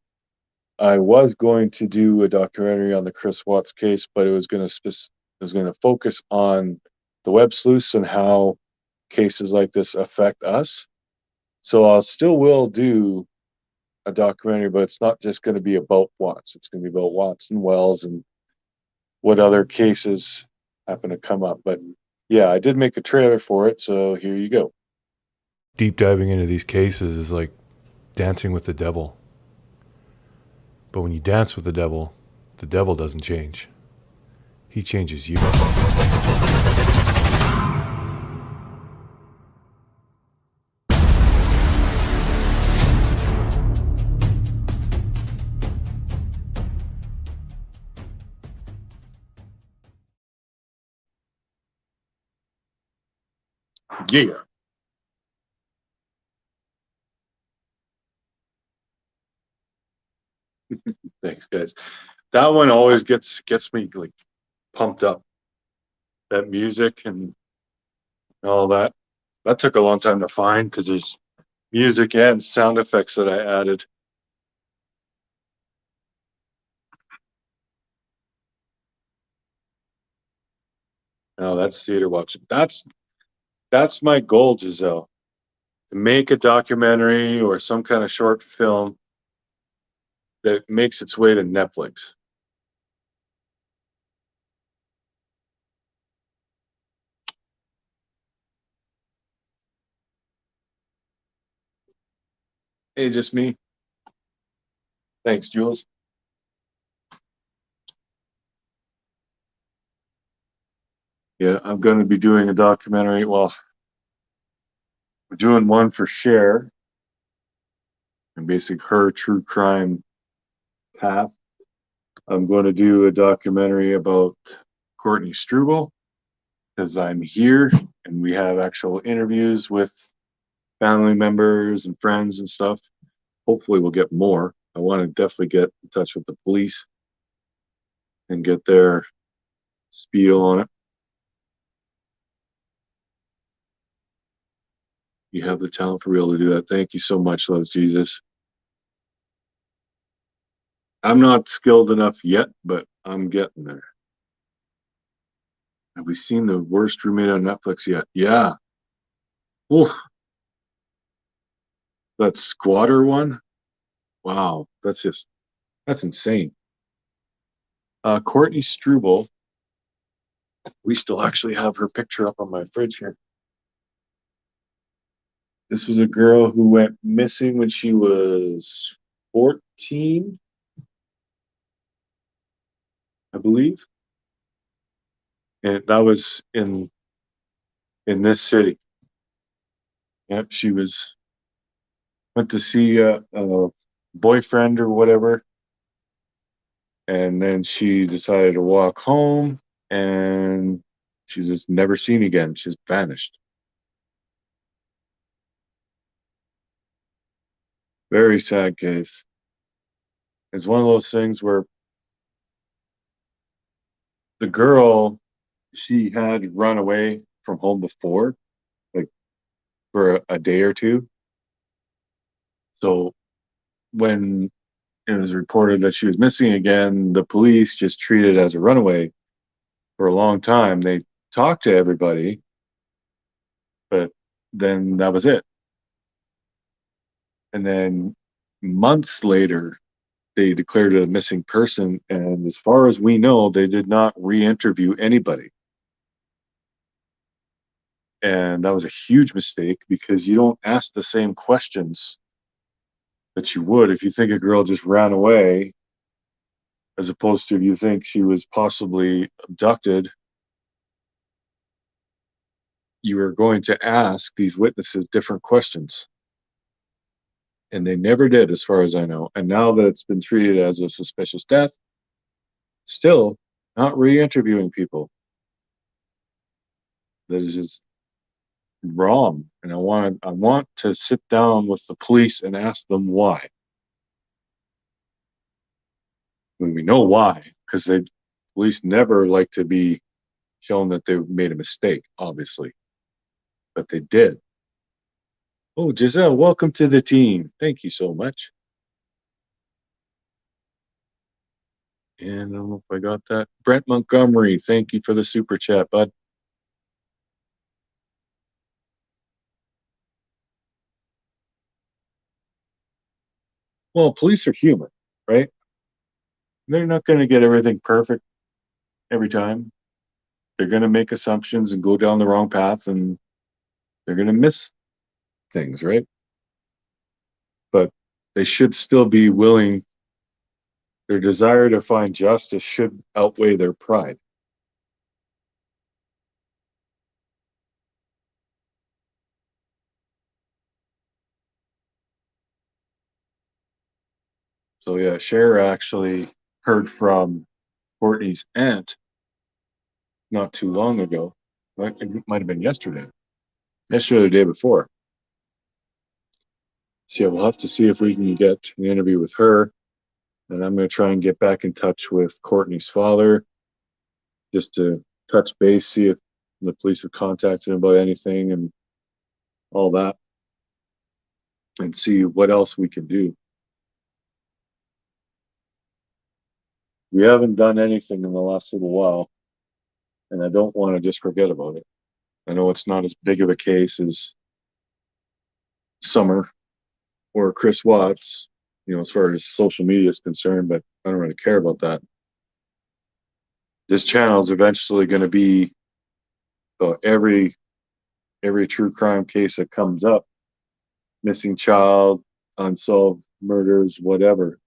I was going to do a documentary on the Chris Watts case, but it was going to focus on the web sleuths and how cases like this affect us. So I still will do a documentary, but it's not just going to be about Watts. It's going to be about Watts and Wells and what other cases happen to come up. But yeah, I did make a trailer for it, so here you go. Deep diving into these cases is like dancing with the devil. But when you dance with the devil doesn't change. He changes you. Yeah. Thanks, guys. That one always gets me like pumped up. That music and all that. That took a long time to find because there's music and sound effects that I added. Oh, that's theater watching. That's my goal, Giselle. To make a documentary or some kind of short film that makes its way to Netflix. Hey, just me. Thanks, Jules. Yeah, I'm going to be doing a documentary. Well, we're doing one for Cher and basically her true crime path. I'm going to do a documentary about Courtney Struble because I'm here and we have actual interviews with family members and friends and stuff. Hopefully, we'll get more. I want to definitely get in touch with the police and get their spiel on it. You have the talent for real to do that. Thank you so much, loves Jesus. I'm not skilled enough yet, but I'm getting there. Have we seen the worst roommate on Netflix yet? Yeah. Oof. That squatter one? Wow. That's insane. Courtney Struble. We still actually have her picture up on my fridge here. This was a girl who went missing when she was 14, I believe. And that was in this city. Yep, she went to see a boyfriend or whatever, and then she decided to walk home, and she's just never seen again. She's vanished. Very sad case. It's one of those things where the girl, she had run away from home before, like for a day or two. So when it was reported that she was missing again, the police just treated it as a runaway for a long time. They talked to everybody, but then that was it. And then months later, they declared it a missing person. And as far as we know, they did not re-interview anybody. And that was a huge mistake because you don't ask the same questions that you would if you think a girl just ran away, as opposed to if you think she was possibly abducted. You are going to ask these witnesses different questions. And they never did, as far as I know. And now that it's been treated as a suspicious death, still not re-interviewing people. That is just wrong, and I want to sit down with the police and ask them why. When we know why, because the police never like to be shown that they made a mistake, obviously, but they did. Oh, Giselle, welcome to the team. Thank you so much. And I don't know if I got that. Brent Montgomery, thank you for the super chat, bud. Well, police are human, right? They're not going to get everything perfect every time. They're going to make assumptions and go down the wrong path, and they're going to miss things, right? But they should still be willing. Their desire to find justice should outweigh their pride. So yeah, Cher actually heard from Courtney's aunt not too long ago. It might have been yesterday or the day before. So yeah, we'll have to see if we can get an interview with her. And I'm going to try and get back in touch with Courtney's father just to touch base, see if the police have contacted him about anything and all that, and see what else we can do. We haven't done anything in the last little while, and I don't want to just forget about it. I know it's not as big of a case as Summer or Chris Watts, as far as social media is concerned, but I don't really care about that. This channel is eventually going to be every true crime case that comes up, missing child, unsolved murders, whatever.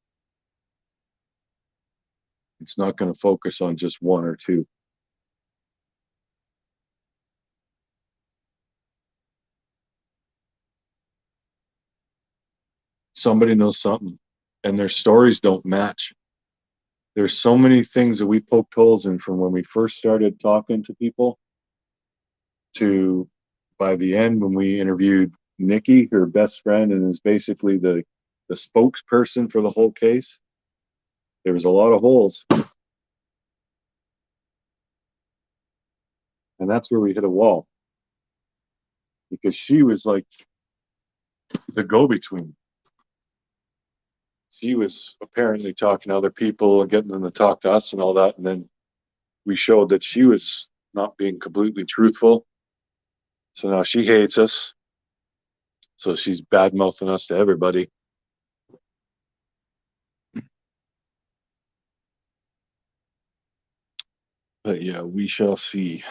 It's not going to focus on just one or two. Somebody knows something, and their stories don't match. There's so many things that we poked holes in from when we first started talking to people to by the end when we interviewed Nikki, her best friend, and is basically the spokesperson for the whole case. There was a lot of holes. And that's where we hit a wall. Because she was like the go-between. She was apparently talking to other people and getting them to talk to us and all that. And then we showed that she was not being completely truthful. So now she hates us. So she's bad-mouthing us to everybody. But yeah, we shall see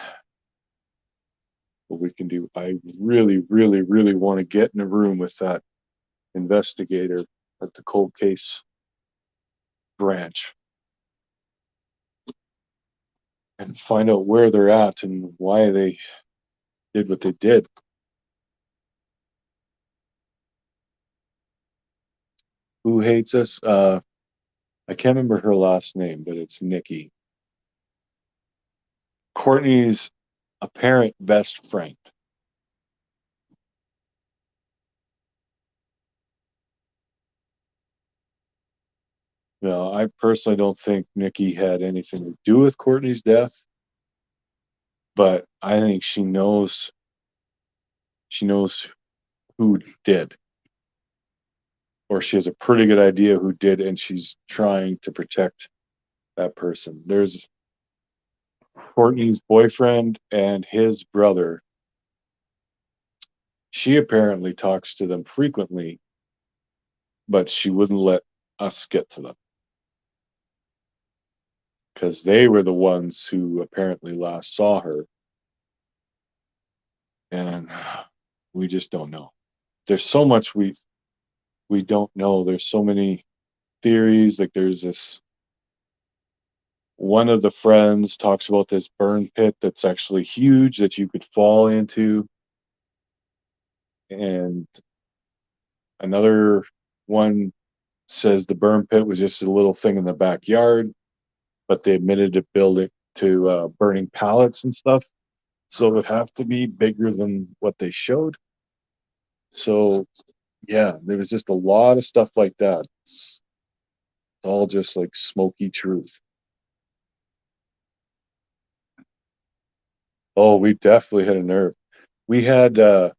what we can do. I really, really, really want to get in a room with that investigator at the cold case branch and find out where they're at and why they did what they did. Who hates us? I can't remember her last name, but it's Nikki. Courtney's apparent best friend. I personally don't think Nikki had anything to do with Courtney's death, but I think she knows who did, or she has a pretty good idea who did, and she's trying to protect that person. There's Courtney's boyfriend and his brother. She apparently talks to them frequently, but she wouldn't let us get to them because they were the ones who apparently last saw her. And we just don't know. There's so much we don't know. There's so many theories. Like there's this one of the friends talks about this burn pit that's actually huge that you could fall into. And another one says the burn pit was just a little thing in the backyard, but they admitted to building to burning pallets and stuff. So it would have to be bigger than what they showed. So yeah, there was just a lot of stuff like that. It's all just like smoky truth. Oh, we definitely hit a nerve. We had the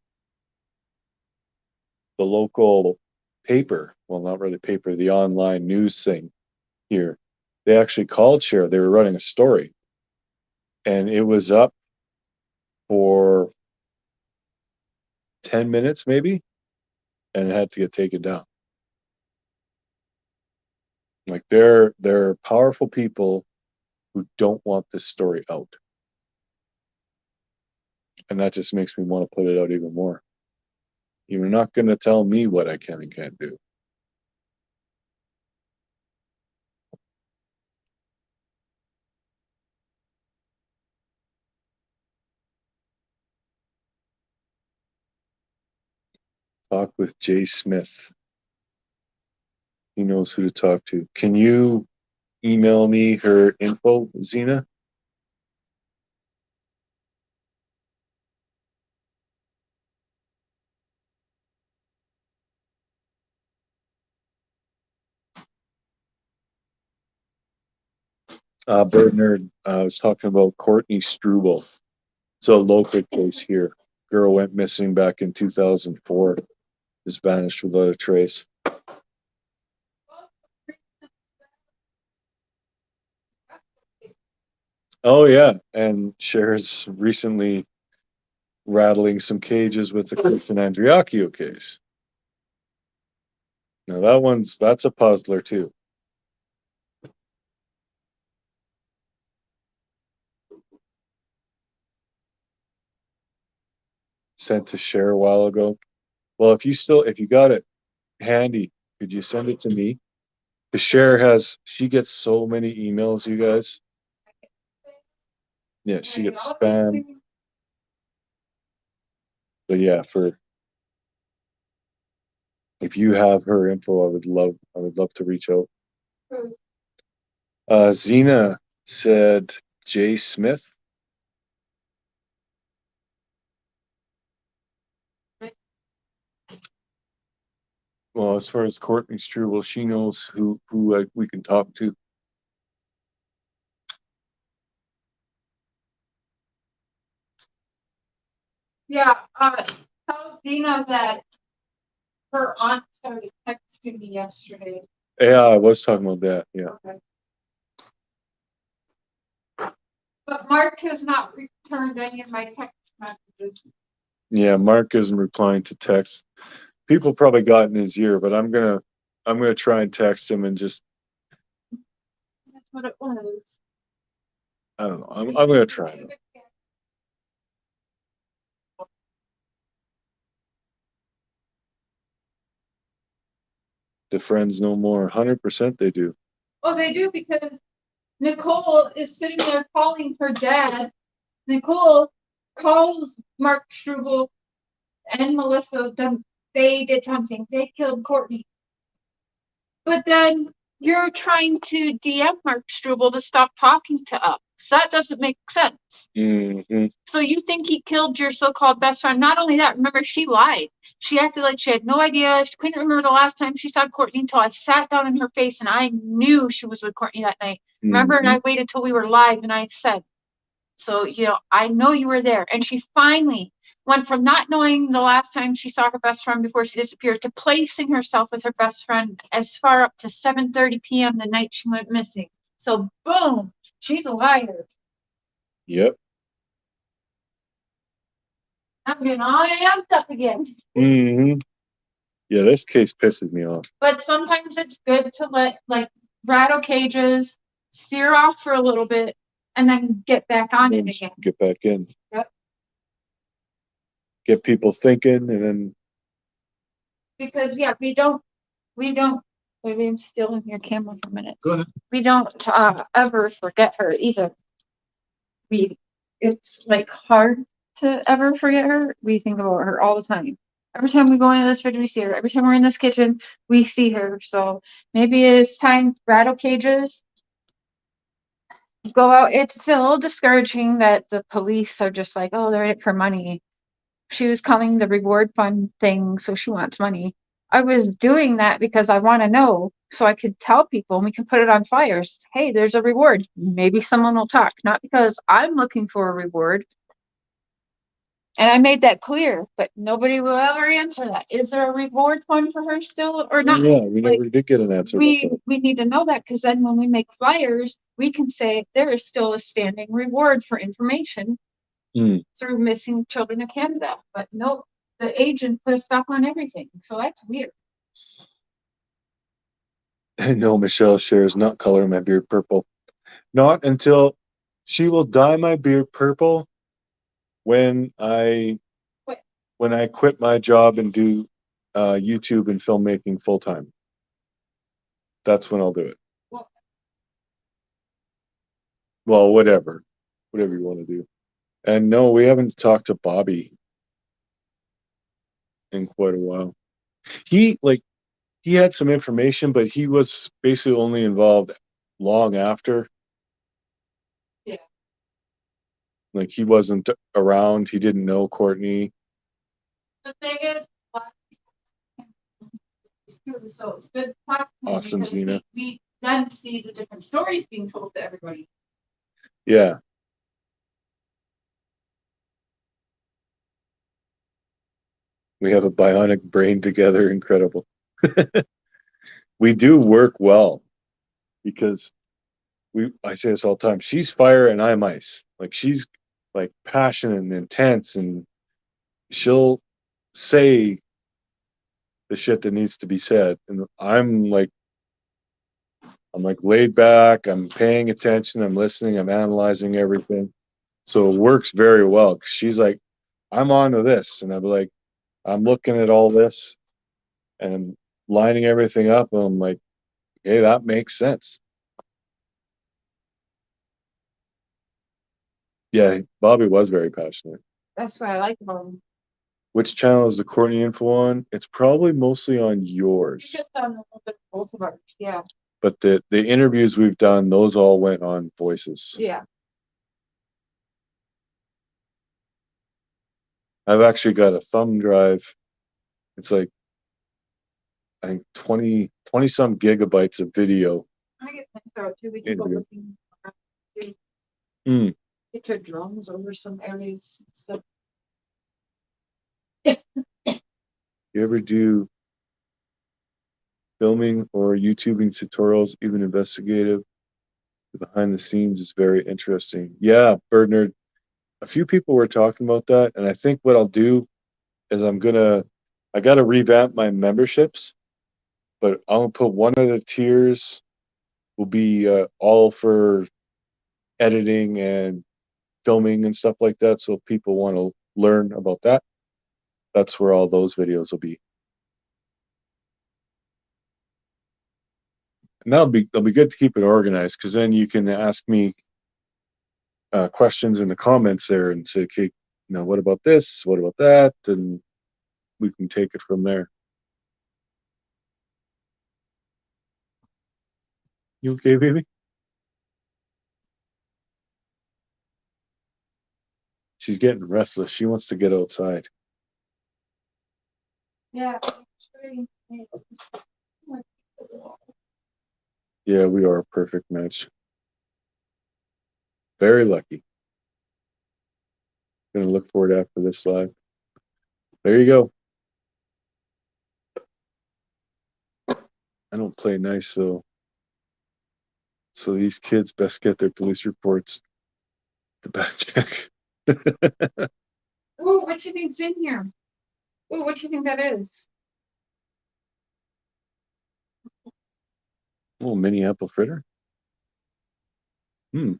local paper, well, not really paper, the online news thing here. They actually called Cher. They were running a story, and it was up for 10 minutes maybe, and it had to get taken down. Like they're powerful people who don't want this story out. And that just makes me want to put it out even more. You're not going to tell me what I can and can't do. Talk with Jay Smith. He knows who to talk to. Can you email me her info, Zena? Bernard, I was talking about Courtney Struble. It's a local case here. Girl went missing back in 2004. Just vanished without a trace. Oh yeah, and Cher's recently rattling some cages with the Kristen Andriacchio case. Now that's a puzzler too. Sent to Cher a while ago. Well, if you got it handy, could you send it to me? Because she gets so many emails, you guys. Yeah, she gets spam. But yeah, if you have her info, I would love to reach out. Zena said Jay Smith. Well, as far as Courtney Struble, she knows who we can talk to. Yeah, tell Zena that her aunt started texting me yesterday. Yeah, I was talking about that. Yeah. Okay. But Mark has not returned any of my text messages. Yeah, Mark isn't replying to text. People probably got in his ear, but I'm gonna try and text him and just That's what it was. I don't know. I'm gonna try. The friends no more. 100% they do. Well, they do because Nicole is sitting there calling her dad. Nicole calls Mark Struble and Melissa. They did something. They killed Courtney. But then you're trying to DM Mark Struble to stop talking to us. That doesn't make sense. Mm-hmm. So you think he killed your so-called best friend? Not only that, remember, she lied. She acted like she had no idea. She couldn't remember the last time she saw Courtney until I sat down in her face and I knew she was with Courtney that night. Remember, and I waited till we were live and I said, so, I know you were there. And she finally went from not knowing the last time she saw her best friend before she disappeared to placing herself with her best friend as far up to 7:30 p.m. the night she went missing. So, boom, she's a liar. Yep. I'm getting all amped up again. Mm-hmm. Yeah, this case pisses me off. But sometimes it's good to let, rattle cages, steer off for a little bit, and then get back on it again. Get back in. Yep. Get people thinking, and then. Because we don't. Wait, I'm still in your camera for a minute. Go ahead. We don't ever forget her either. It's like hard to ever forget her. We think about her all the time. Every time we go into this fridge, we see her. Every time we're in this kitchen, we see her. So maybe it's time rattle cages. go out. It's a little discouraging that the police are just like, oh, they're in it for money. She was calling the reward fund thing, so she wants money. I was doing that because I want to know so I could tell people and we can put it on flyers. Hey, there's a reward. Maybe someone will talk, not because I'm looking for a reward. And I made that clear, but nobody will ever answer that. Is there a reward fund for her still or not? Yeah, we Like, never did get an answer. about we that. need to know that, because then when we make flyers, we can say there is still a standing reward for information Mm. through Missing Children of Canada. But no, the agent put a stop on everything. So that's weird. No, Michelle shares not color my beard purple. Not until she will dye my beard purple when I quit my job and do YouTube and filmmaking full time. That's when I'll do it. Well, whatever you want to do. And no, we haven't talked to Bobby in quite a while. He had some information, but he was basically only involved long after. Yeah. Like he wasn't around. He didn't know Courtney. The thing is, so it's good to talk to him Awesome, because Zena. we then see the different stories being told to everybody. Yeah. We have a bionic brain together. Incredible. We do work well because I say this all the time. She's fire and I'm ice. Like she's like passionate and intense, and she'll say the shit that needs to be said. And I'm like laid back. I'm paying attention. I'm listening. I'm analyzing everything. So it works very well. 'Cause she's like, I'm on to this, and I'm like, I'm looking at all this and lining everything up. And I'm like, hey, that makes sense. Yeah, Bobby was very passionate. That's what I like about him. Which channel is the Courtney info on? It's probably mostly on yours. Just on a little bit of both of ours, yeah. But the interviews we've done, those all went on Voices. Yeah. I've actually got a thumb drive. It's like I think 20 some gigabytes of video. I get mixed out too. We can go Interview. looking around, see, Mm. get your drones over some areas and stuff. You ever do filming or YouTubing tutorials, even investigative? The behind the scenes is very interesting. Yeah, Bernard. A few people were talking about that, and I think what I'll do is I got to revamp my memberships, but I'm gonna put one of the tiers will be all for editing and filming and stuff like that. So if people want to learn about that, that's where all those videos will be. And that'll be good to keep it organized, because then you can ask me questions in the comments there and say, okay, what about this? What about that? And we can take it from there. You okay, baby? She's getting restless. She wants to get outside. Yeah. Yeah, we are a perfect match. Very lucky. Gonna look forward after this live. There you go. I don't play nice, so these kids best get their police reports to back check. Ooh, what do you think's in here? Ooh, what do you think that is? Oh, mini apple fritter. Maybe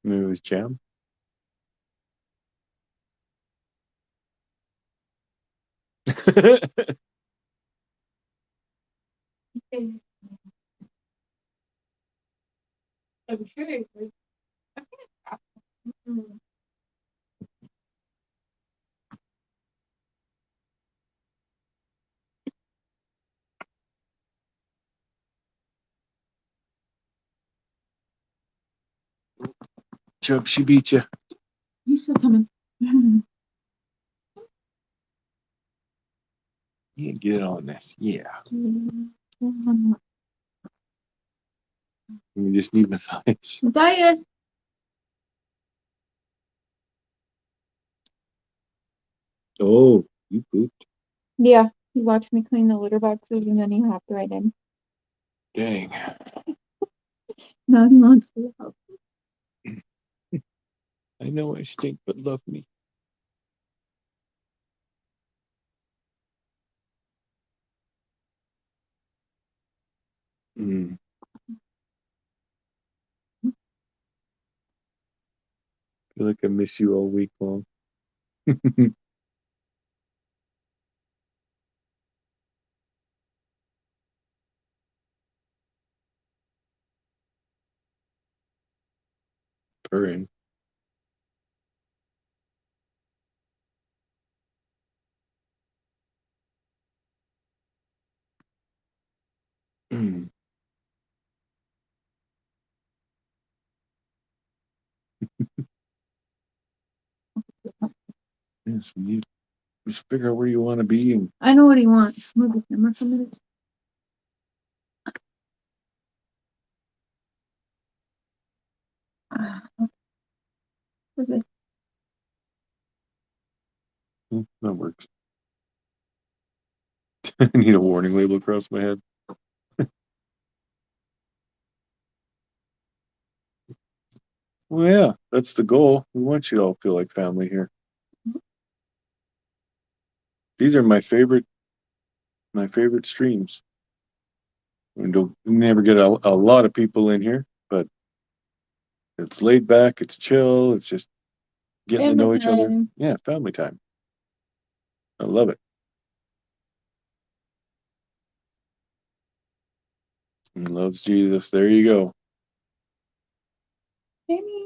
it was jam. I'm sure it is. Mm. Chubb, she beat you. You still coming? Yeah, get on this. Yeah. We just need Matthias. Matthias. Oh, you pooped. Yeah, he watched me clean the litter boxes and then he hopped right in. Dang. Now he wants to help. I know I stink, but love me. Mm. I feel like I miss you all week long. Purring. Mm. Yes, you just figure out where you want to be. And I know what he wants. Move the camera for a minute. Okay. that works. I need a warning label across my head. Well, yeah, that's the goal. We want you to all feel like family here. These are my favorite streams. We never get a lot of people in here, but it's laid back, it's chill, it's just getting to know each other. Time. Yeah, family time. I love it. And loves Jesus. There you go. Jamie.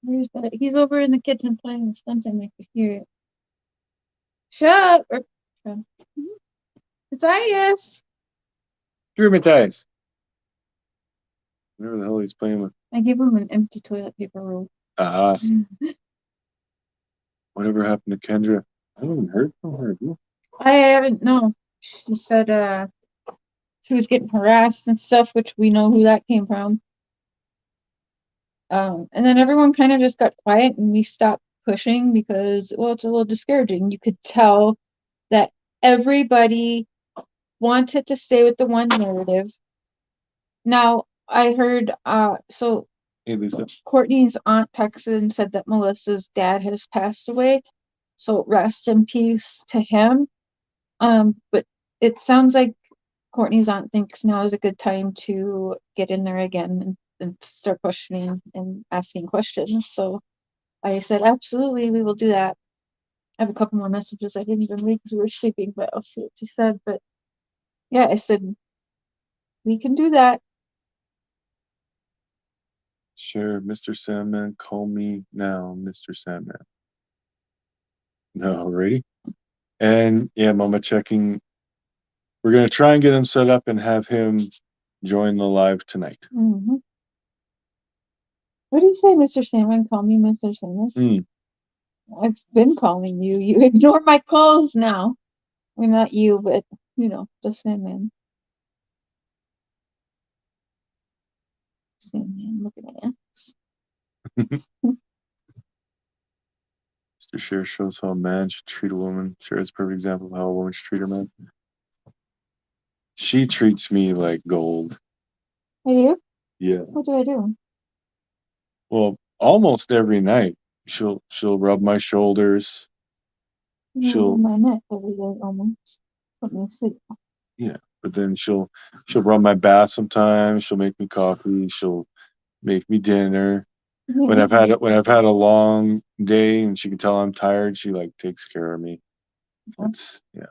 Where's that? He's over in the kitchen playing with something. I could hear it. Shut up. Matthias. Here, Matthias. Whatever the hell he's playing with. I gave him an empty toilet paper roll. Whatever happened to Kendra? I haven't heard from her. I haven't, no. She said she was getting harassed and stuff, which we know who that came from. And then everyone kind of just got quiet and we stopped pushing because, well, it's a little discouraging. You could tell that everybody wanted to stay with the one narrative. Now, I heard, so Hey, Lisa. Courtney's aunt texted and said that Melissa's dad has passed away. So rest in peace to him. But it sounds like Courtney's aunt thinks now is a good time to get in there again and start questioning and asking questions. So I said, absolutely, we will do that. I have a couple more messages I didn't even read because we were sleeping, but I'll see what she said. But yeah, I said, we can do that. Sure, Mr. Sandman, call me now, Mr. Sandman. No, ready? And yeah, Mama checking. We're gonna try and get him set up and have him join the live tonight. Mm-hmm. What do you say, Mr. Sandman? Call me Mr. Sandman. I've been calling you. You ignore my calls now. Well, not you, but you know, the Sandman. Sandman, look at that. Mr. Cher shows how a man should treat a woman. Cher is a perfect example of how a woman should treat her man. She treats me like gold. Hey, you? Yeah. What do I do? Well, almost every night she'll rub my shoulders. She'll my neck every day almost. Put me to sleep. Yeah, but then she'll rub my bath sometimes. She'll make me coffee. She'll make me dinner. When I've had a long day and she can tell I'm tired, she like takes care of me. It's yeah.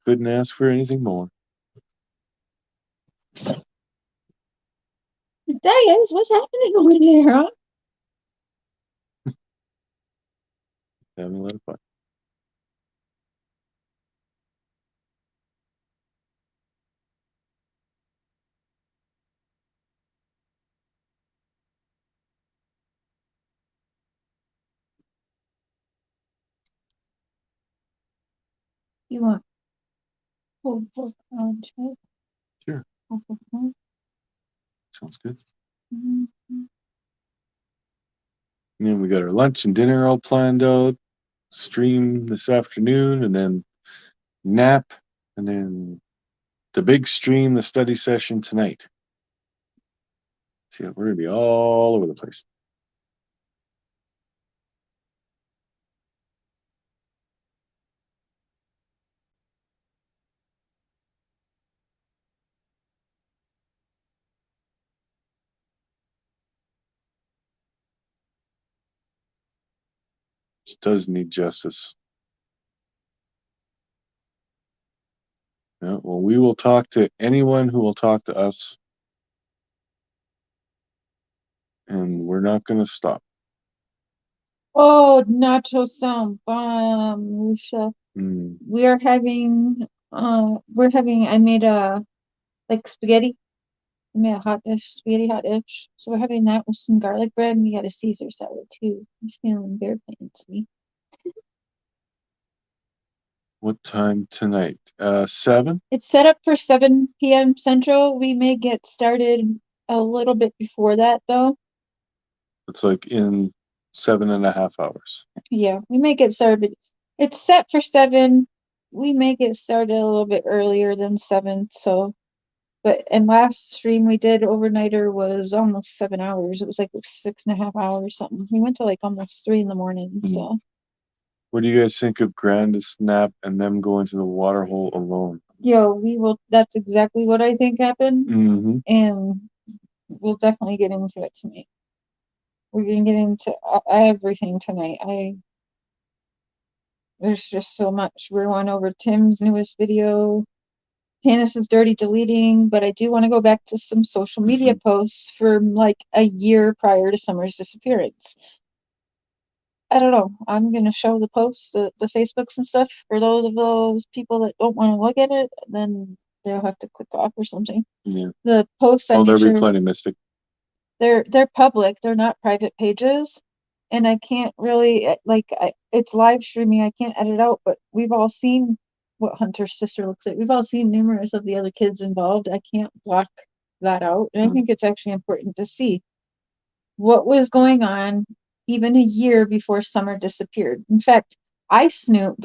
Couldn't ask for anything more. Matthias, what's happening over there, huh? Having a lot of fun. You want whole book lunch, right? Sure. Whole book lunch. Sounds good. Mhm. And then we got our lunch and dinner all planned out. Stream this afternoon, and then nap, and then the big stream, the study session tonight. See, we're gonna be all over the place. This does need justice. Yeah, well, we will talk to anyone who will talk to us, and we're not going to stop. Oh, nachos sound bomb, Lucia. Mm. We are having, I made a, like spaghetti. I made a hot dish, spaghetti hot dish. So we're having that with some garlic bread, and we got a Caesar salad too. I'm feeling very fancy. What time tonight? 7? It's set up for 7 p.m. Central. We may get started a little bit before that though. It's like in 7.5 hours. Yeah, we may get started, but it's set for 7. We may get started a little bit earlier than 7, so. And last stream we did overnighter was almost 7 hours. It was like 6.5 hours something. We went to like almost 3 in the morning. So What do you guys think of Grandis nap and them going to the water hole alone? we will. That's exactly what I think happened, Mm-hmm. and we'll definitely get into it tonight. We're gonna get into everything tonight. There's just so much. We're going over Tim's newest video. Candace's dirty deleting, but I do want to go back to some social media posts from like a year prior to Summer's disappearance. I don't know. I'm gonna show the posts, the Facebooks and stuff for those people that don't want to look at it. Then they'll have to click off or something. Yeah. The posts I there'll make sure be plenty, Mystic. they're public. They're not private pages, and I can't really it's live streaming. I can't edit out, but we've all seen what Hunter's sister looks like. We've all seen numerous of the other kids involved. I can't block that out, and I think it's actually important to see what was going on even a year before Summer disappeared. In fact, I snoop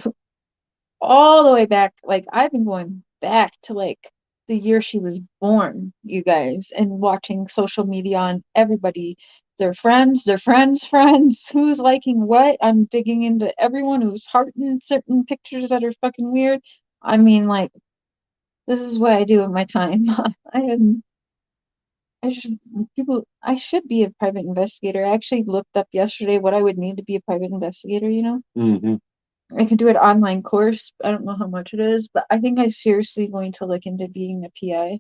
all the way back. Like I've been going back to like the year she was born, you guys, and watching social media on everybody, their friends, who's liking what. I'm digging into everyone who's hearting certain pictures that are fucking weird. I mean, like, this is what I do with my time. I should be a private investigator. I actually looked up yesterday what I would need to be a private investigator, Mm-hmm. I could do an online course. I don't know how much it is, but I think I'm seriously going to look into being a PI.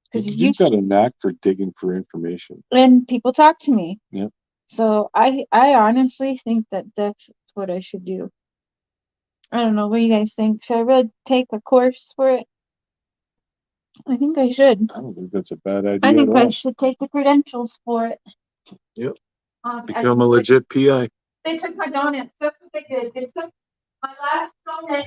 Because You've got a knack for digging for information. And people talk to me. Yep. So I honestly think that that's what I should do. I don't know. What do you guys think? Should I really take a course for it? I think I should. I don't think that's a bad idea. I think at all. I should take the credentials for it. Yep. Become a legit PI. They took my donuts. That's what they did. They took my last donut.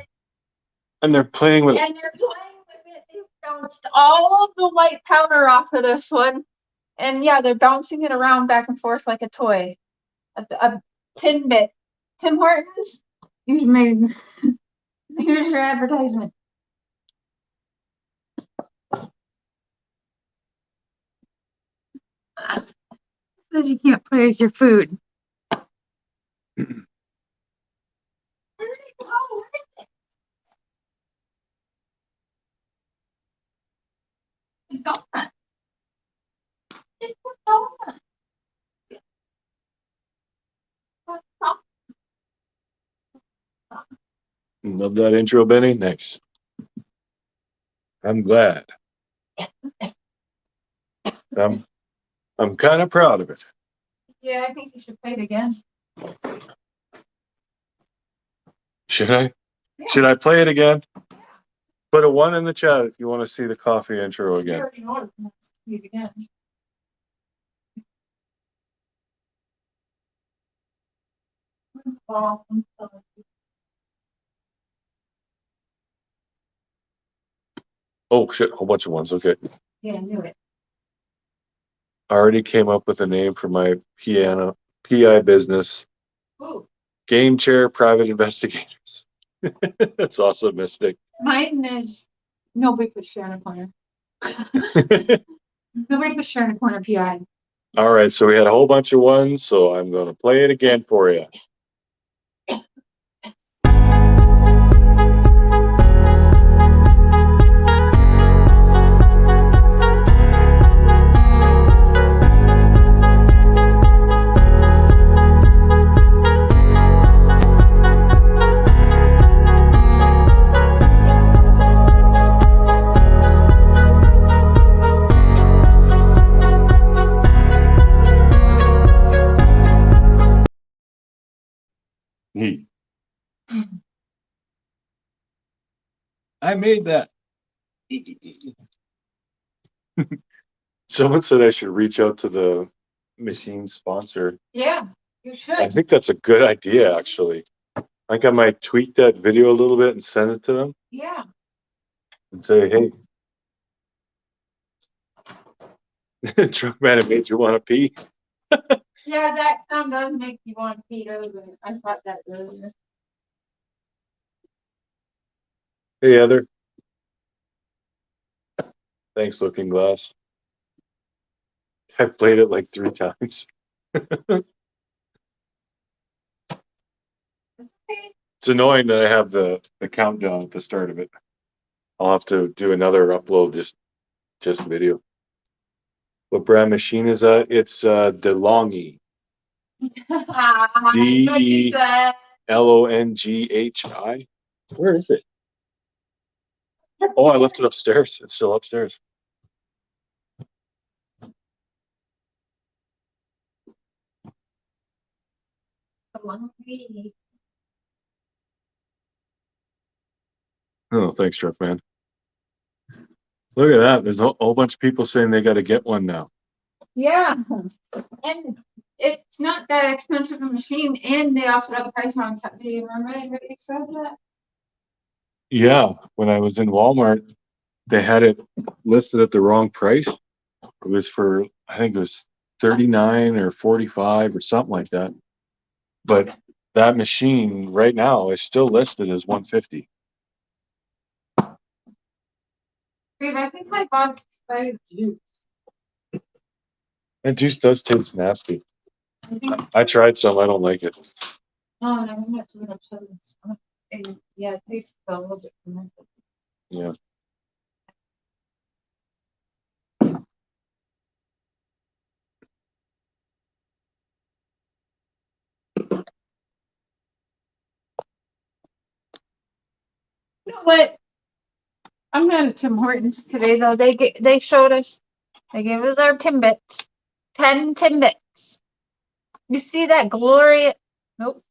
And they're playing with And they're playing with it. They bounced all of the white powder off of this one. And yeah, they're bouncing it around back and forth like a toy. A tin bit. Tim Hortons, here's your advertisement. Says you can't play with your food. It's a donut. It's a donut. Love that intro, Benny. Thanks. I'm glad. I'm kind of proud of it. Yeah, I think you should play it again. Should I? Yeah. Should I play it again? Put a 1 in the chat if you want to see the coffee intro You again. already know it. Play it again. Oh, I'm sorry. Oh shit, a whole bunch of ones. Okay. Yeah, I knew it. I already came up with a name for my PI business. Ooh, Game Chair Private Investigators. That's also Mystic. mine is nobody puts Cher in a corner. Nobody puts Cher in a corner, PI. All right, so we had a whole bunch of ones, so I'm going to play it again for you. Neat. I made that. Someone said I should reach out to the machine sponsor. Yeah, you should. I think that's a good idea, actually. I think I might tweak that video a little bit and send it to them Yeah. and say, hey, truck man, it made you want to pee. Yeah, that sound does make you want to pee, doesn't it? I thought that earlier. Hey, Heather. Thanks, Looking Glass. I played it like 3 times. Okay. It's annoying that I have the countdown at the start of it. I'll have to do another upload, just video. What brand machine is that? It's DeLonghi. That's what she said. Longhi. Where is it? Oh, I left it upstairs. It's still upstairs. Oh, thanks, Truck Man. Look at that. There's a whole bunch of people saying they got to get one now. Yeah, and it's not that expensive a machine, and they also have the price on top. Do you remember anybody said that? Yeah, when I was in Walmart, they had it listed at the wrong price. It was for, I think it was 39 or 45 or something like that. But that machine right now is still listed as 150. Babe, I think I bought expired juice. And juice does taste nasty. I think, I tried some. I don't like it. oh, and I'm not too upset with stomach. And yeah, it tastes a little bit fermented. Yeah. You know what? I'm not at Tim Hortons today though. They showed us, they gave us our Timbits, 10 Timbits. You see that glorious, nope,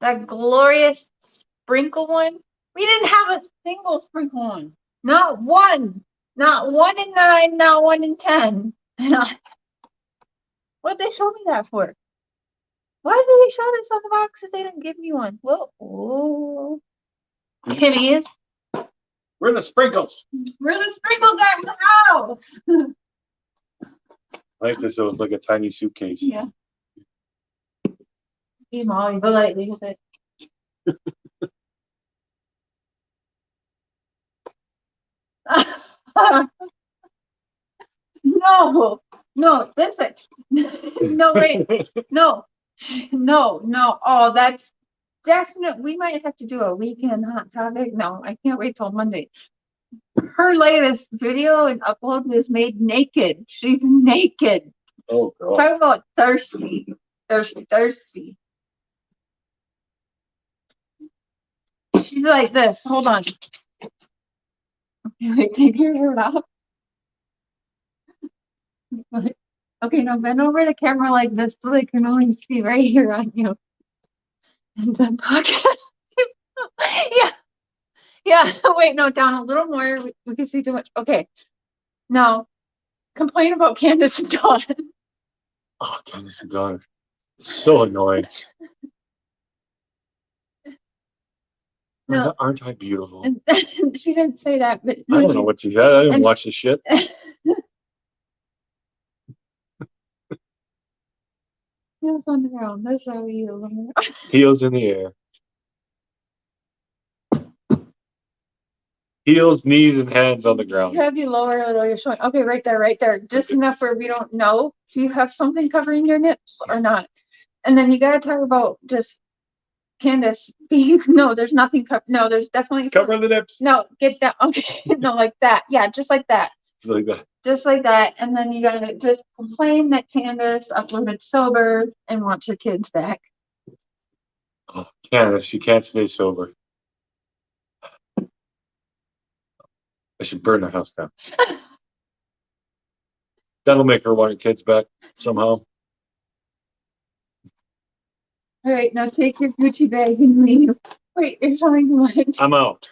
that glorious sprinkle one? We didn't have a single sprinkle one. Not one. Not 1 in 9, not 1 in 10. What'd they show me that for? Why did they show this on the box if they didn't give me one? Well, oh. Kimmy's. Where are the sprinkles? Where the sprinkles at in the house? I like this. It was like a tiny suitcase. Yeah. Hey, Molly, but like, leave it. No, no, this is no wait, no, no. Oh, that's definite. We might have to do a weekend hot topic. No, I can't wait till Monday. Her latest video and upload was made naked. She's naked. Oh, God. Talk about thirsty. Thirsty. She's like this. Hold on. Okay, wait, take your shirt off. Okay, now bend over the camera like this so they can only see right here on you. And then podcast. Yeah. Wait, no, down a little more. We can see too much. Okay. Now, complain about Candace and Dawn. Oh, Candace and Dawn. So annoying. No. Aren't I beautiful? And she didn't say that, but I don't know what you had. I didn't and watch the shit. Heels on the ground. That's how you. Heels in the air. Heels, knees, and hands on the ground. Have you lower a little? You're showing. Okay, right there, right there. Just enough where we don't know. Do you have something covering your nips or not? And then you gotta talk about just Candace being. No, there's nothing. No, there's definitely. Cover the nips. No, get that. Okay, no, like that. Yeah, just like that. Just like that. Just like that. And then you gotta just complain that Candace uploaded sober and wants your kids back. Oh, Candace, she can't stay sober. I should burn her house down. That'll make her want her kids back somehow. All right, now take your Gucci bag and leave. Wait, you're showing too much. I'm out.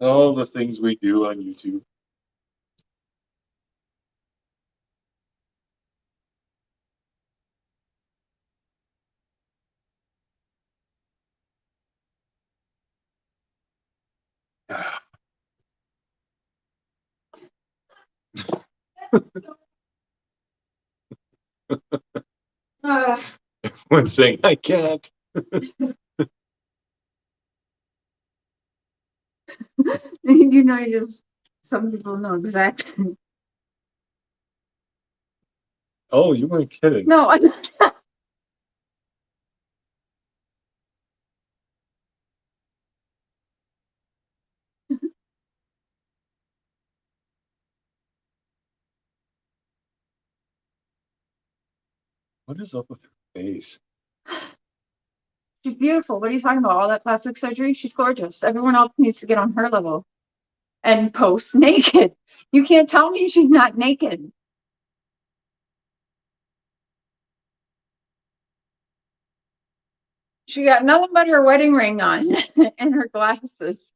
All the things we do on YouTube. When saying I can't. You know, some people know exactly. Oh, you weren't kidding. No, I don't. What is up with her face? She's beautiful. What are you talking about? All that plastic surgery? She's gorgeous. Everyone else needs to get on her level and post naked. You can't tell me she's not naked. She got nothing but her wedding ring on and her glasses.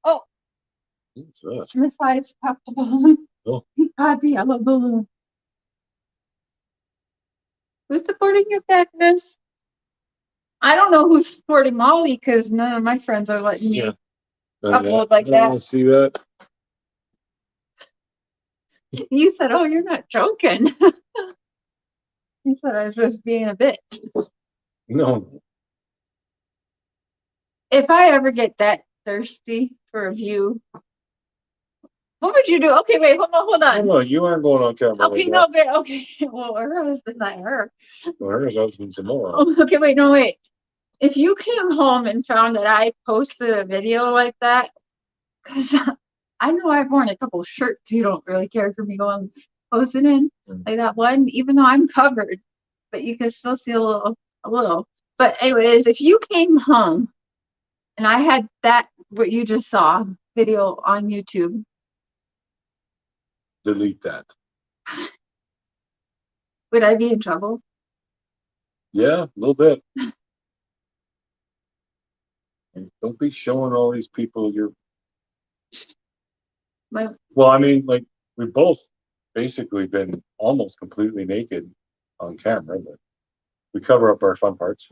Oh, What's that? Matthias popped the balloon. Oh. He caught the yellow balloon. Who's supporting your cactus? I don't know who's supporting Molly because none of my friends are letting me upload like I don't want that. to see that. You said, "Oh, you're not joking." You said I was just being a bitch. No. If I ever get that thirsty for a view, what would you do? Okay, wait, hold on. No, you aren't going on camera. Okay, like no, that. but okay. Well, her husband, not her. Well, her husband's tomorrow. Oh, okay, wait, no, wait. If you came home and found that I posted a video like that, because I know I've worn a couple shirts you don't really care for me going posting in, like that one, even though I'm covered, but you can still see a little. But anyways, if you came home and I had that, what you just saw, video on YouTube, Delete that. would I be in trouble? Yeah, a little bit. And don't be showing all these people your. Well, I mean, like, we've both basically been almost completely naked on camera, but we cover up our fun parts.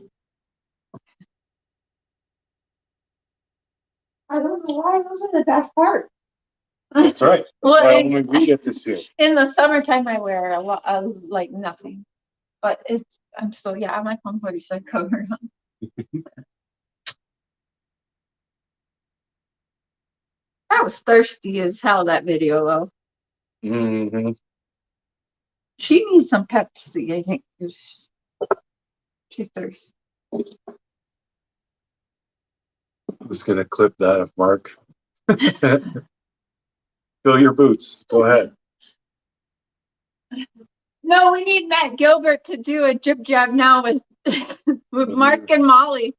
I don't know why. Those are the best part. That's right. Well, That's why only we get to see it. in the summertime, I wear a lot, like nothing. But I'm still, yeah, my phone party so covered on. That was thirsty as hell, that video, though. Mm-hmm. She needs some Pepsi, I think. She's thirsty. I'm just going to clip that of Mark. Fill your boots. Go ahead. No, we need Matt Gilbert to do a jib jab now with Mark and Molly.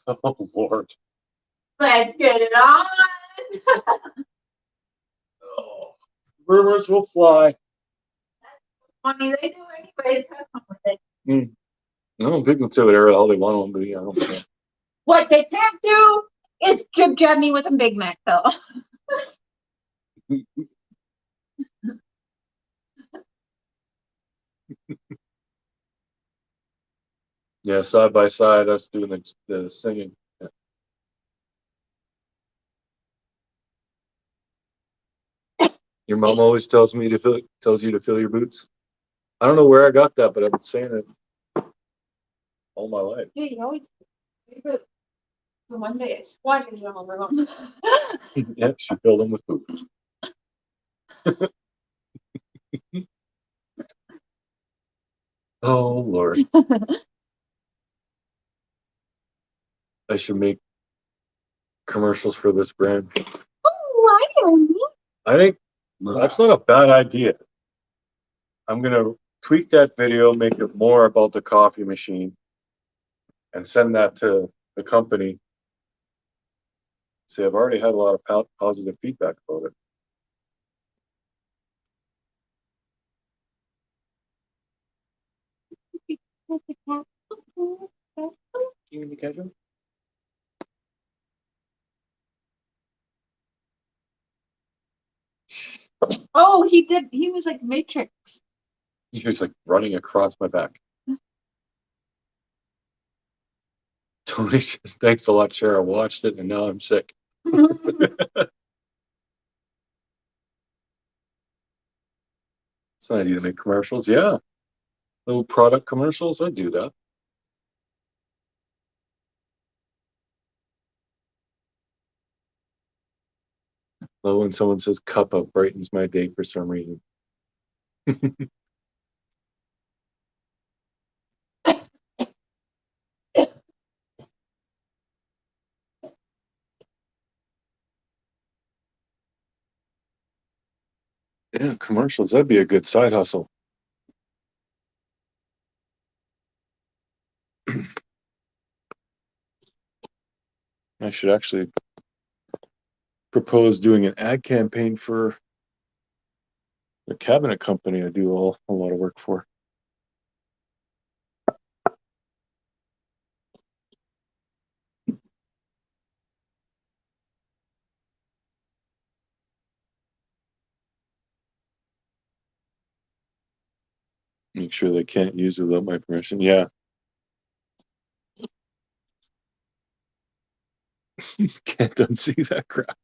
Oh, Lord. Let's get it on. Oh, rumors will fly. Funny, they do anyways. Have fun with it. No, people can say whatever the hell they want to be. I don't care. What they can't do It's Jib Jab me with a Big Mac, though. Yeah, side by side, us doing the singing. Yeah. Your mom always tells you to fill your boots. I don't know where I got that, but I've been saying it all my life. Yeah, you always do. So one day I squatted in my room. Yeah, she filled them with boots. Oh Lord, I should make commercials for this brand. Oh, I don't know. I think that's not a bad idea. I'm gonna tweak that video, make it more about the coffee machine, and send that to the company. See, I've already had a lot of positive feedback about it. Give me the ketchup. Oh, he did. He was like Matrix. He was like running across my back. Tony says, "Thanks a lot, Cher. I watched it and now I'm sick." It's not easy to make commercials. Yeah, little product commercials. I do that. Love when someone says "cup up" brightens my day for some reason. Yeah, commercials. That'd be a good side hustle. I should actually propose doing an ad campaign for the cabinet company I do a lot of work for. Make sure they can't use it without my permission. Yeah. Can't unsee that crap.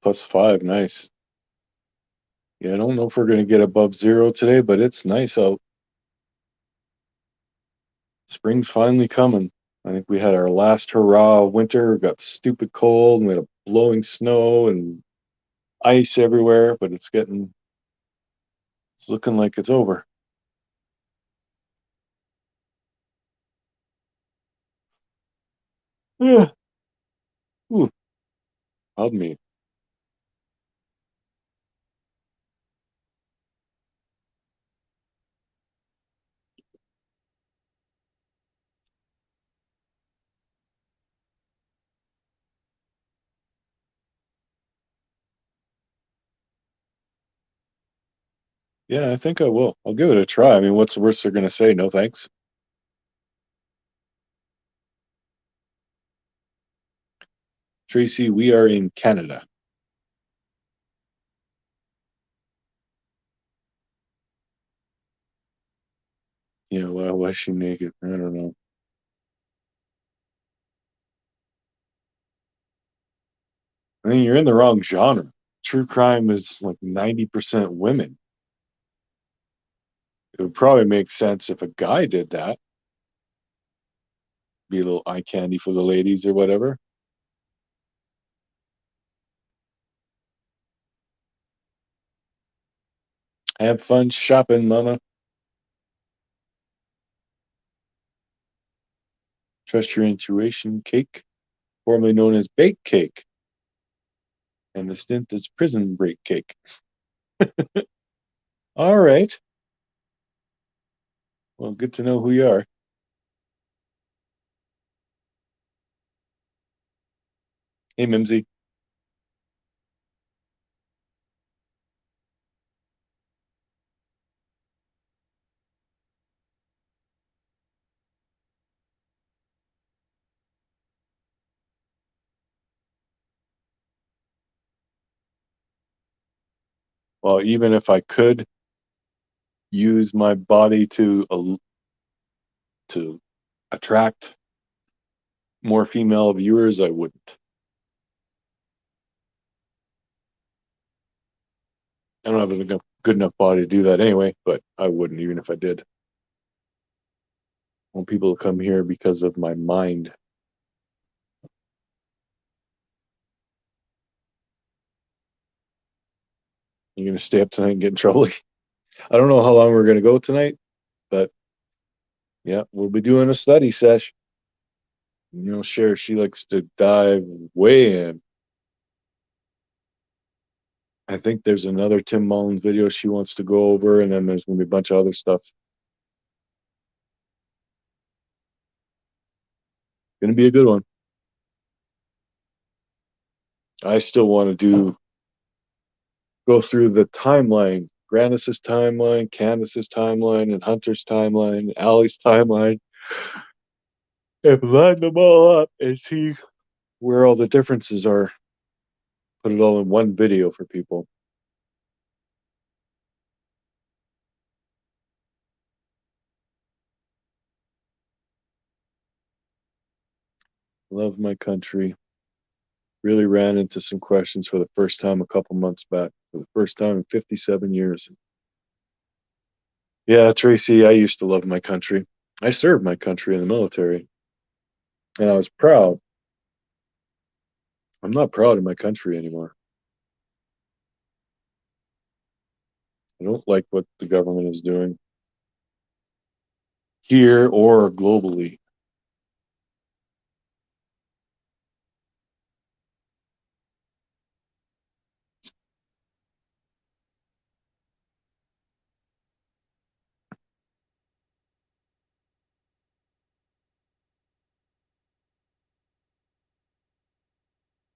+5, nice. Yeah, I don't know if we're going to get above 0 today, but it's nice out. Spring's finally coming. I think we had our last hurrah of winter, got stupid cold, and we had a blowing snow and ice everywhere, but it's looking like it's over. Yeah. Ooh, hug me. Yeah, I think I will. I'll give it a try. I mean, what's the worst they're going to say? No thanks. Tracy, we are in Canada. You know, why was she naked? I don't know. I mean, you're in the wrong genre. True crime is like 90% women. It would probably make sense if a guy did that. Be a little eye candy for the ladies or whatever. Have fun shopping, mama. Trust your intuition cake, formerly known as bake cake. And the stint is prison break cake. All right. Well, good to know who you are. Hey, Mimsy. Well, even if I could use my body to attract more female viewers, I wouldn't. I don't have a good enough body to do that anyway, but I wouldn't even if I did. I want people to come here because of my mind. You're going to stay up tonight and get in trouble? I don't know how long we're going to go tonight, but yeah, we'll be doing a study sesh. You know, Cher, she likes to dive way in. I think there's another Tim Mullins video she wants to go over, and then there's going to be a bunch of other stuff. Going to be a good one. I still want to go through the timeline, Grandis's timeline, Candace's timeline, and Hunter's timeline, and Allie's timeline, and line them all up and see where all the differences are. Put it all in one video for people. Love my country. Really ran into some questions for the first time a couple months back, for the first time in 57 years. Yeah, Tracy, I used to love my country. I served my country in the military, and I was proud. I'm not proud of my country anymore. I don't like what the government is doing here or globally.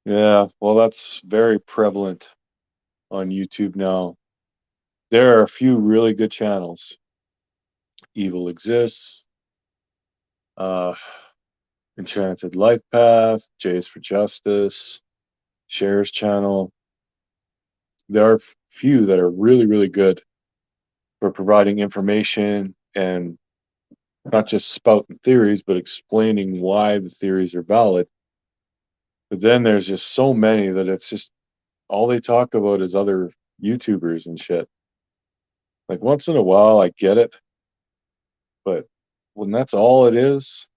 Yeah, well, that's very prevalent on YouTube now. There are a few really good channels. Evil Exists, uh, Enchanted Life Path, J's for Justice, Cher's channel. There are few that are really, really good for providing information and not just spouting theories, but explaining why the theories are valid. But then there's just so many that it's just all they talk about is other YouTubers and shit. Like once in a while, I get it, but when that's all it is,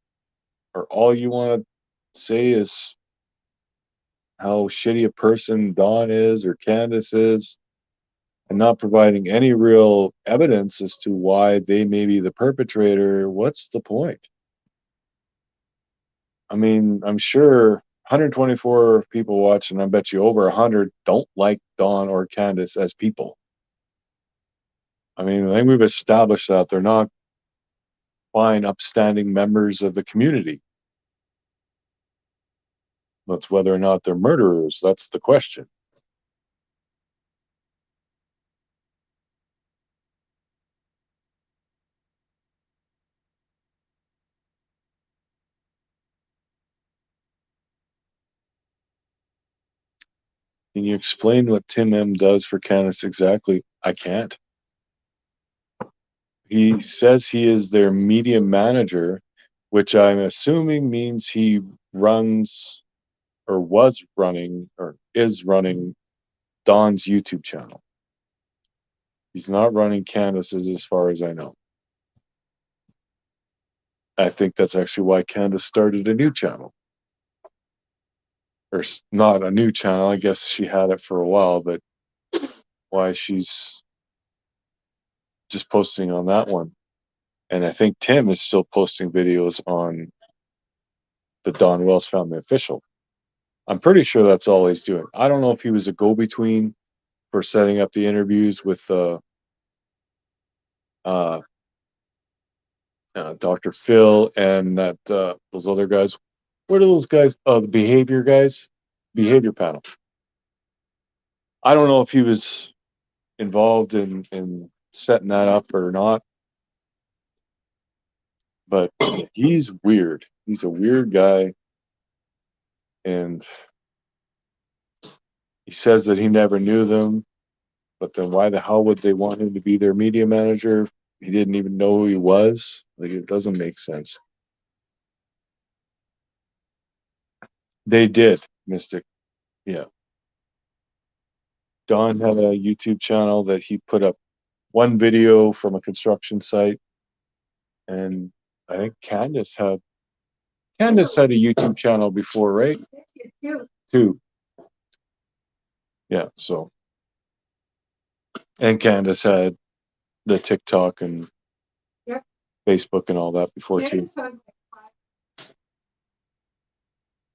or all you want to say is how shitty a person Dawn is or Candace is, and not providing any real evidence as to why they may be the perpetrator, what's the point? I mean, I'm sure 124 people watching, I bet you over 100 don't like Dawn or Candace as people. I mean, I think we've established that they're not fine, upstanding members of the community. That's whether or not they're murderers. That's the question. Can you explain what Tim M does for Candace exactly? I can't. He says he is their media manager, which I'm assuming means he runs or was running or is running Dawn's YouTube channel. He's not running Candace's as far as I know. I think that's actually why Candace started a new channel. Or not a new channel, I guess she had it for a while, but why she's just posting on that one. And I think Tim is still posting videos on the Don Wells Family Official. I'm pretty sure that's all he's doing. I don't know if he was a go-between for setting up the interviews with Dr. Phil and that those other guys. What are those guys? The behavior guys, behavior panel. I don't know if he was involved in setting that up or not, but he's weird. He's a weird guy, and he says that he never knew them. But then why the hell would they want him to be their media manager? He didn't even know who he was. Like, it doesn't make sense. They did, Mystic. Yeah. Don had a YouTube channel that he put up one video from a construction site. And I think Candace had a YouTube channel before, right? Two. Yeah, so. And Candace had the TikTok and Facebook and all that before too.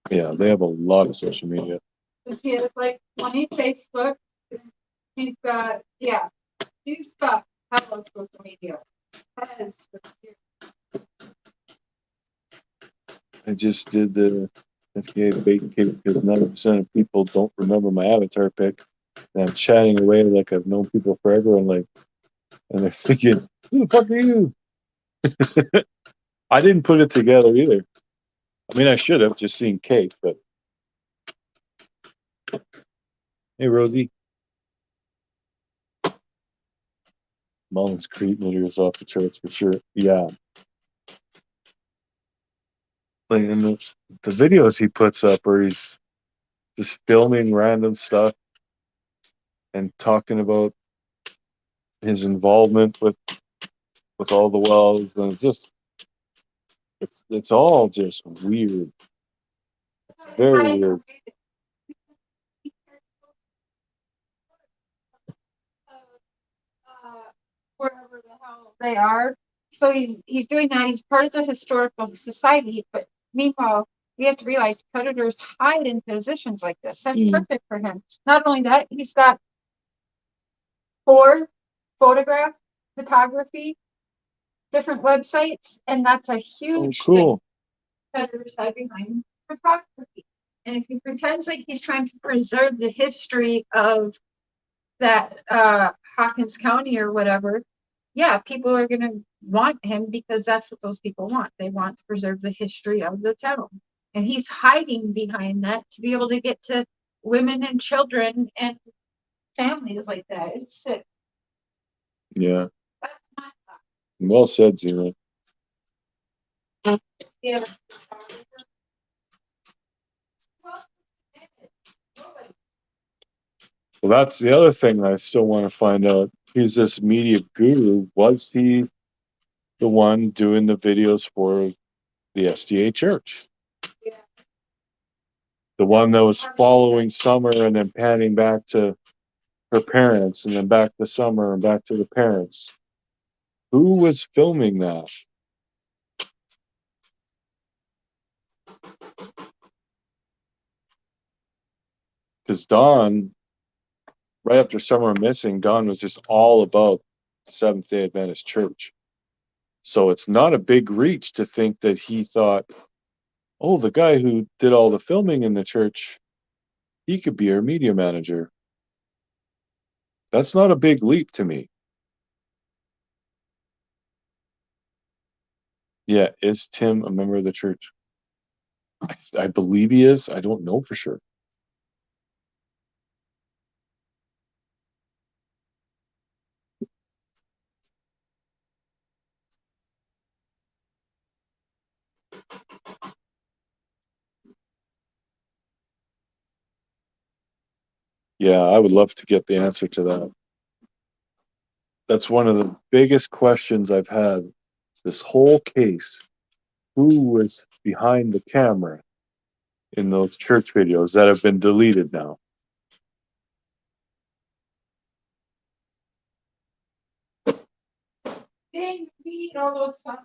Yeah, they have a lot of social media. She has like 20 Facebook. She's got hella social media. I just did the FBA bacon cake because 90% of people don't remember my avatar pic. And I'm chatting away like I've known people forever, and they're thinking, "Who the fuck are you?" I didn't put it together either. I mean, I should have just seen cake, but hey, Rosie. Mullins Creek is off the charts for sure. Yeah. Like in the videos he puts up where he's just filming random stuff and talking about his involvement with all the wells, and it's all just weird. It's very weird. Wherever the hell they are. So he's doing that. He's part of the historical society, but meanwhile, we have to realize predators hide in positions like this. That's perfect for him. Not only that, he's got 4 photography, different websites, and that's a huge thing. Predators hide behind photography. And if he pretends like he's trying to preserve the history of that Hawkins County or whatever, yeah, people are going to want him because that's what those people want. They want to preserve the history of the town. And he's hiding behind that to be able to get to women and children and families like that. It's sick. Yeah. That's my thought. Well said, Zero. Yeah. Well, that's the other thing that I still want to find out. He's this media guru. Was he the one doing the videos for the SDA church? Yeah. The one that was following Summer and then panning back to her parents and then back to Summer and back to the parents. Who was filming that? Because Dawn, right after Summer missing, Dawn was just all about the Seventh-day Adventist Church. So it's not a big reach to think that he thought, oh, the guy who did all the filming in the church, he could be our media manager. That's not a big leap to me. Yeah, is Tim a member of the church? I believe he is. I don't know for sure. Yeah, I would love to get the answer to that. That's one of the biggest questions I've had this whole case. Who was behind the camera in those church videos that have been deleted now? Dang, read all those stuff.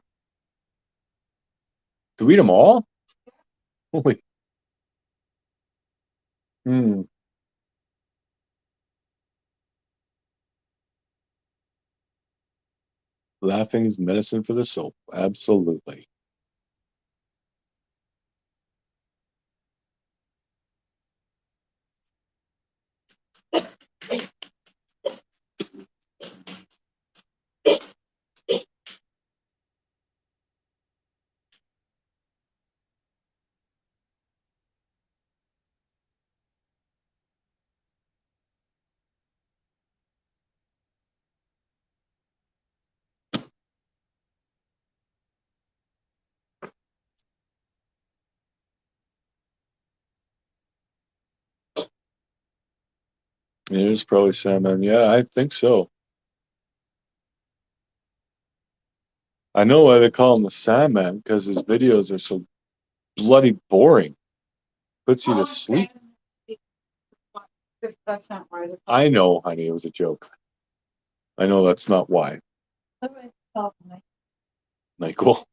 Delete them all? Holy. Hmm. Laughing is medicine for the soul. Absolutely. It is probably Sandman. Yeah, I think so. I know why they call him the Sandman, because his videos are so bloody boring. Puts you to sleep. That's not right. I know, honey, it was a joke. I know that's not why. Michael.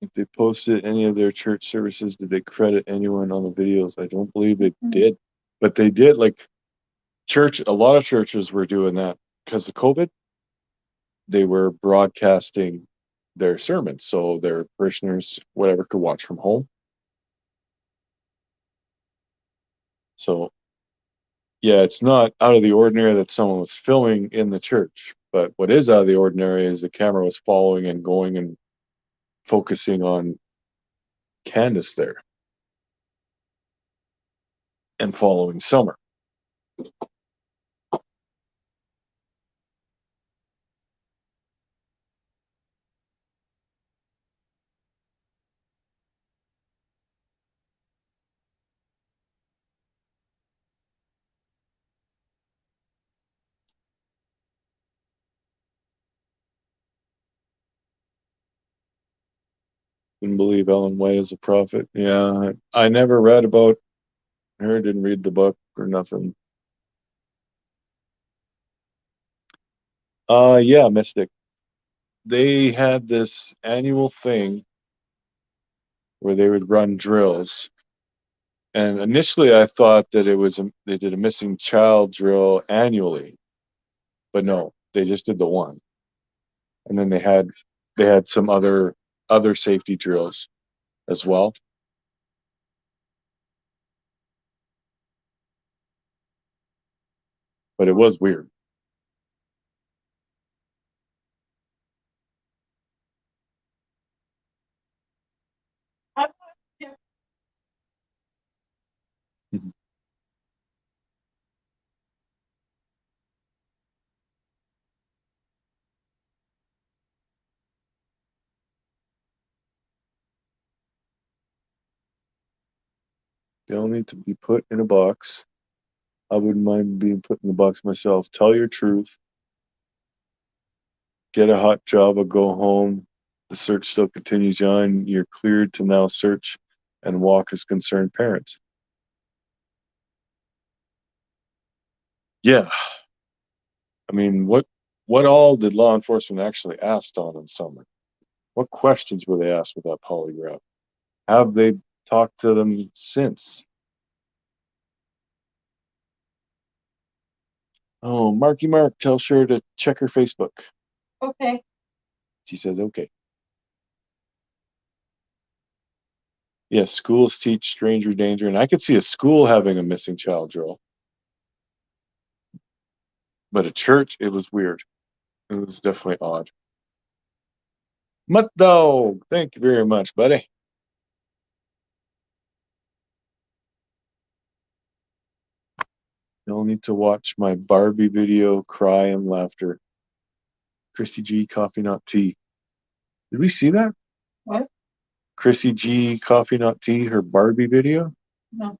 If they posted any of their church services, did they credit anyone on the videos? I don't believe they did. But they did, like a lot of churches were doing that because of COVID. They were broadcasting their sermons so their parishioners, whatever, could watch from home. So yeah, it's not out of the ordinary that someone was filming in the church. But what is out of the ordinary is the camera was following and going and focusing on Candace there and following Summer. Couldn't believe Ellen White is a prophet. Yeah, I never read about her, didn't read the book or nothing. Yeah, Mystic. They had this annual thing where they would run drills. And initially I thought that they did a missing child drill annually. But no, they just did the one. And then they had some other safety drills as well. But it was weird. They all need to be put in a box. I wouldn't mind being put in the box myself. Tell your truth. Get a hot job or go home. The search still continues on. You're cleared to now search and walk as concerned parents. Yeah. I mean, what all did law enforcement actually ask Dawn and Summer? What questions were they asked with that polygraph? Have they talked to them since? Oh, Marky Mark, tell Cher to check her Facebook. Okay. She says, okay. Yes, schools teach stranger danger, and I could see a school having a missing child drill. But a church, it was weird. It was definitely odd. Mutt Dog, thank you very much, buddy. You'll need to watch my Barbie video, Cry and Laughter. Chrissy G, Coffee Not Tea. Did we see that? What? Chrissy G, Coffee Not Tea, her Barbie video? No.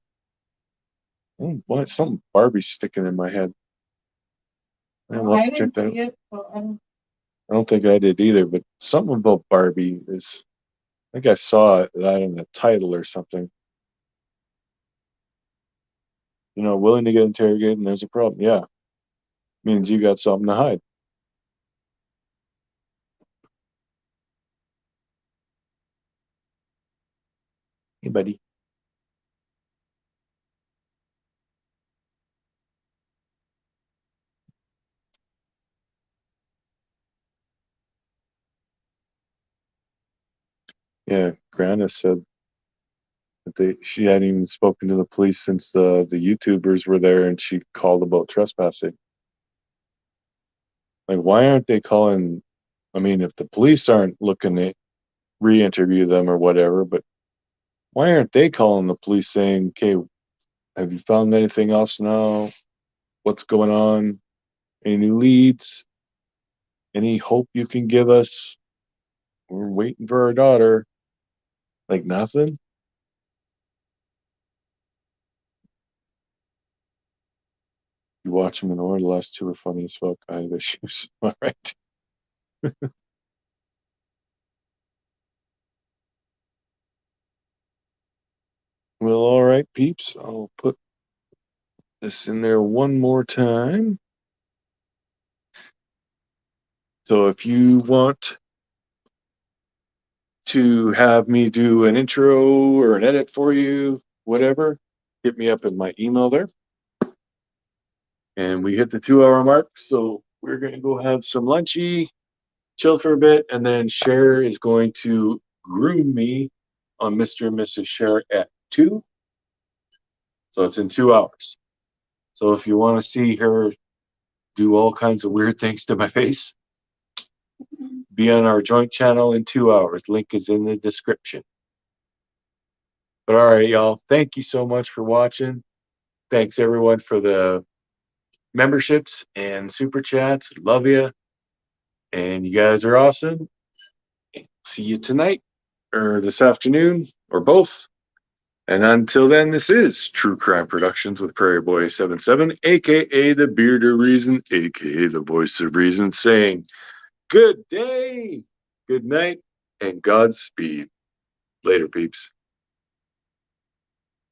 Oh, what? Something Barbie's sticking in my head. I didn't see it, so I don't think I did either, but something about Barbie is, I think I saw that in the title or something. You know, willing to get interrogated and there's a problem. Yeah. Means you got something to hide. Hey, buddy. Yeah, Grana said that she hadn't even spoken to the police since the YouTubers were there and she called about trespassing. Like, why aren't they calling? I mean, if the police aren't looking to re-interview them or whatever, but why aren't they calling the police saying, okay, have you found anything else now? What's going on? Any new leads? Any hope you can give us? We're waiting for our daughter. Like nothing? You watch them in order. The last two are funny as fuck. I have issues. All right. Well, all right, peeps. I'll put this in there one more time. So if you want to have me do an intro or an edit for you, whatever, hit me up in my email there. And we hit the 2 hour mark. So we're going to go have some lunchy, chill for a bit, and then Cher is going to groom me on Mr. and Mrs. Cher at 2. So it's in 2 hours. So if you want to see her do all kinds of weird things to my face, be on our joint channel in 2 hours. Link is in the description. But all right, y'all. Thank you so much for watching. Thanks everyone for the memberships and super chats. Love you. And you guys are awesome. See you tonight or this afternoon or both. And until then, this is True Crime Productions with Prairie Boy 77, aka the Beard of Reason, aka the Voice of Reason, saying good day, good night, and Godspeed. Later, peeps.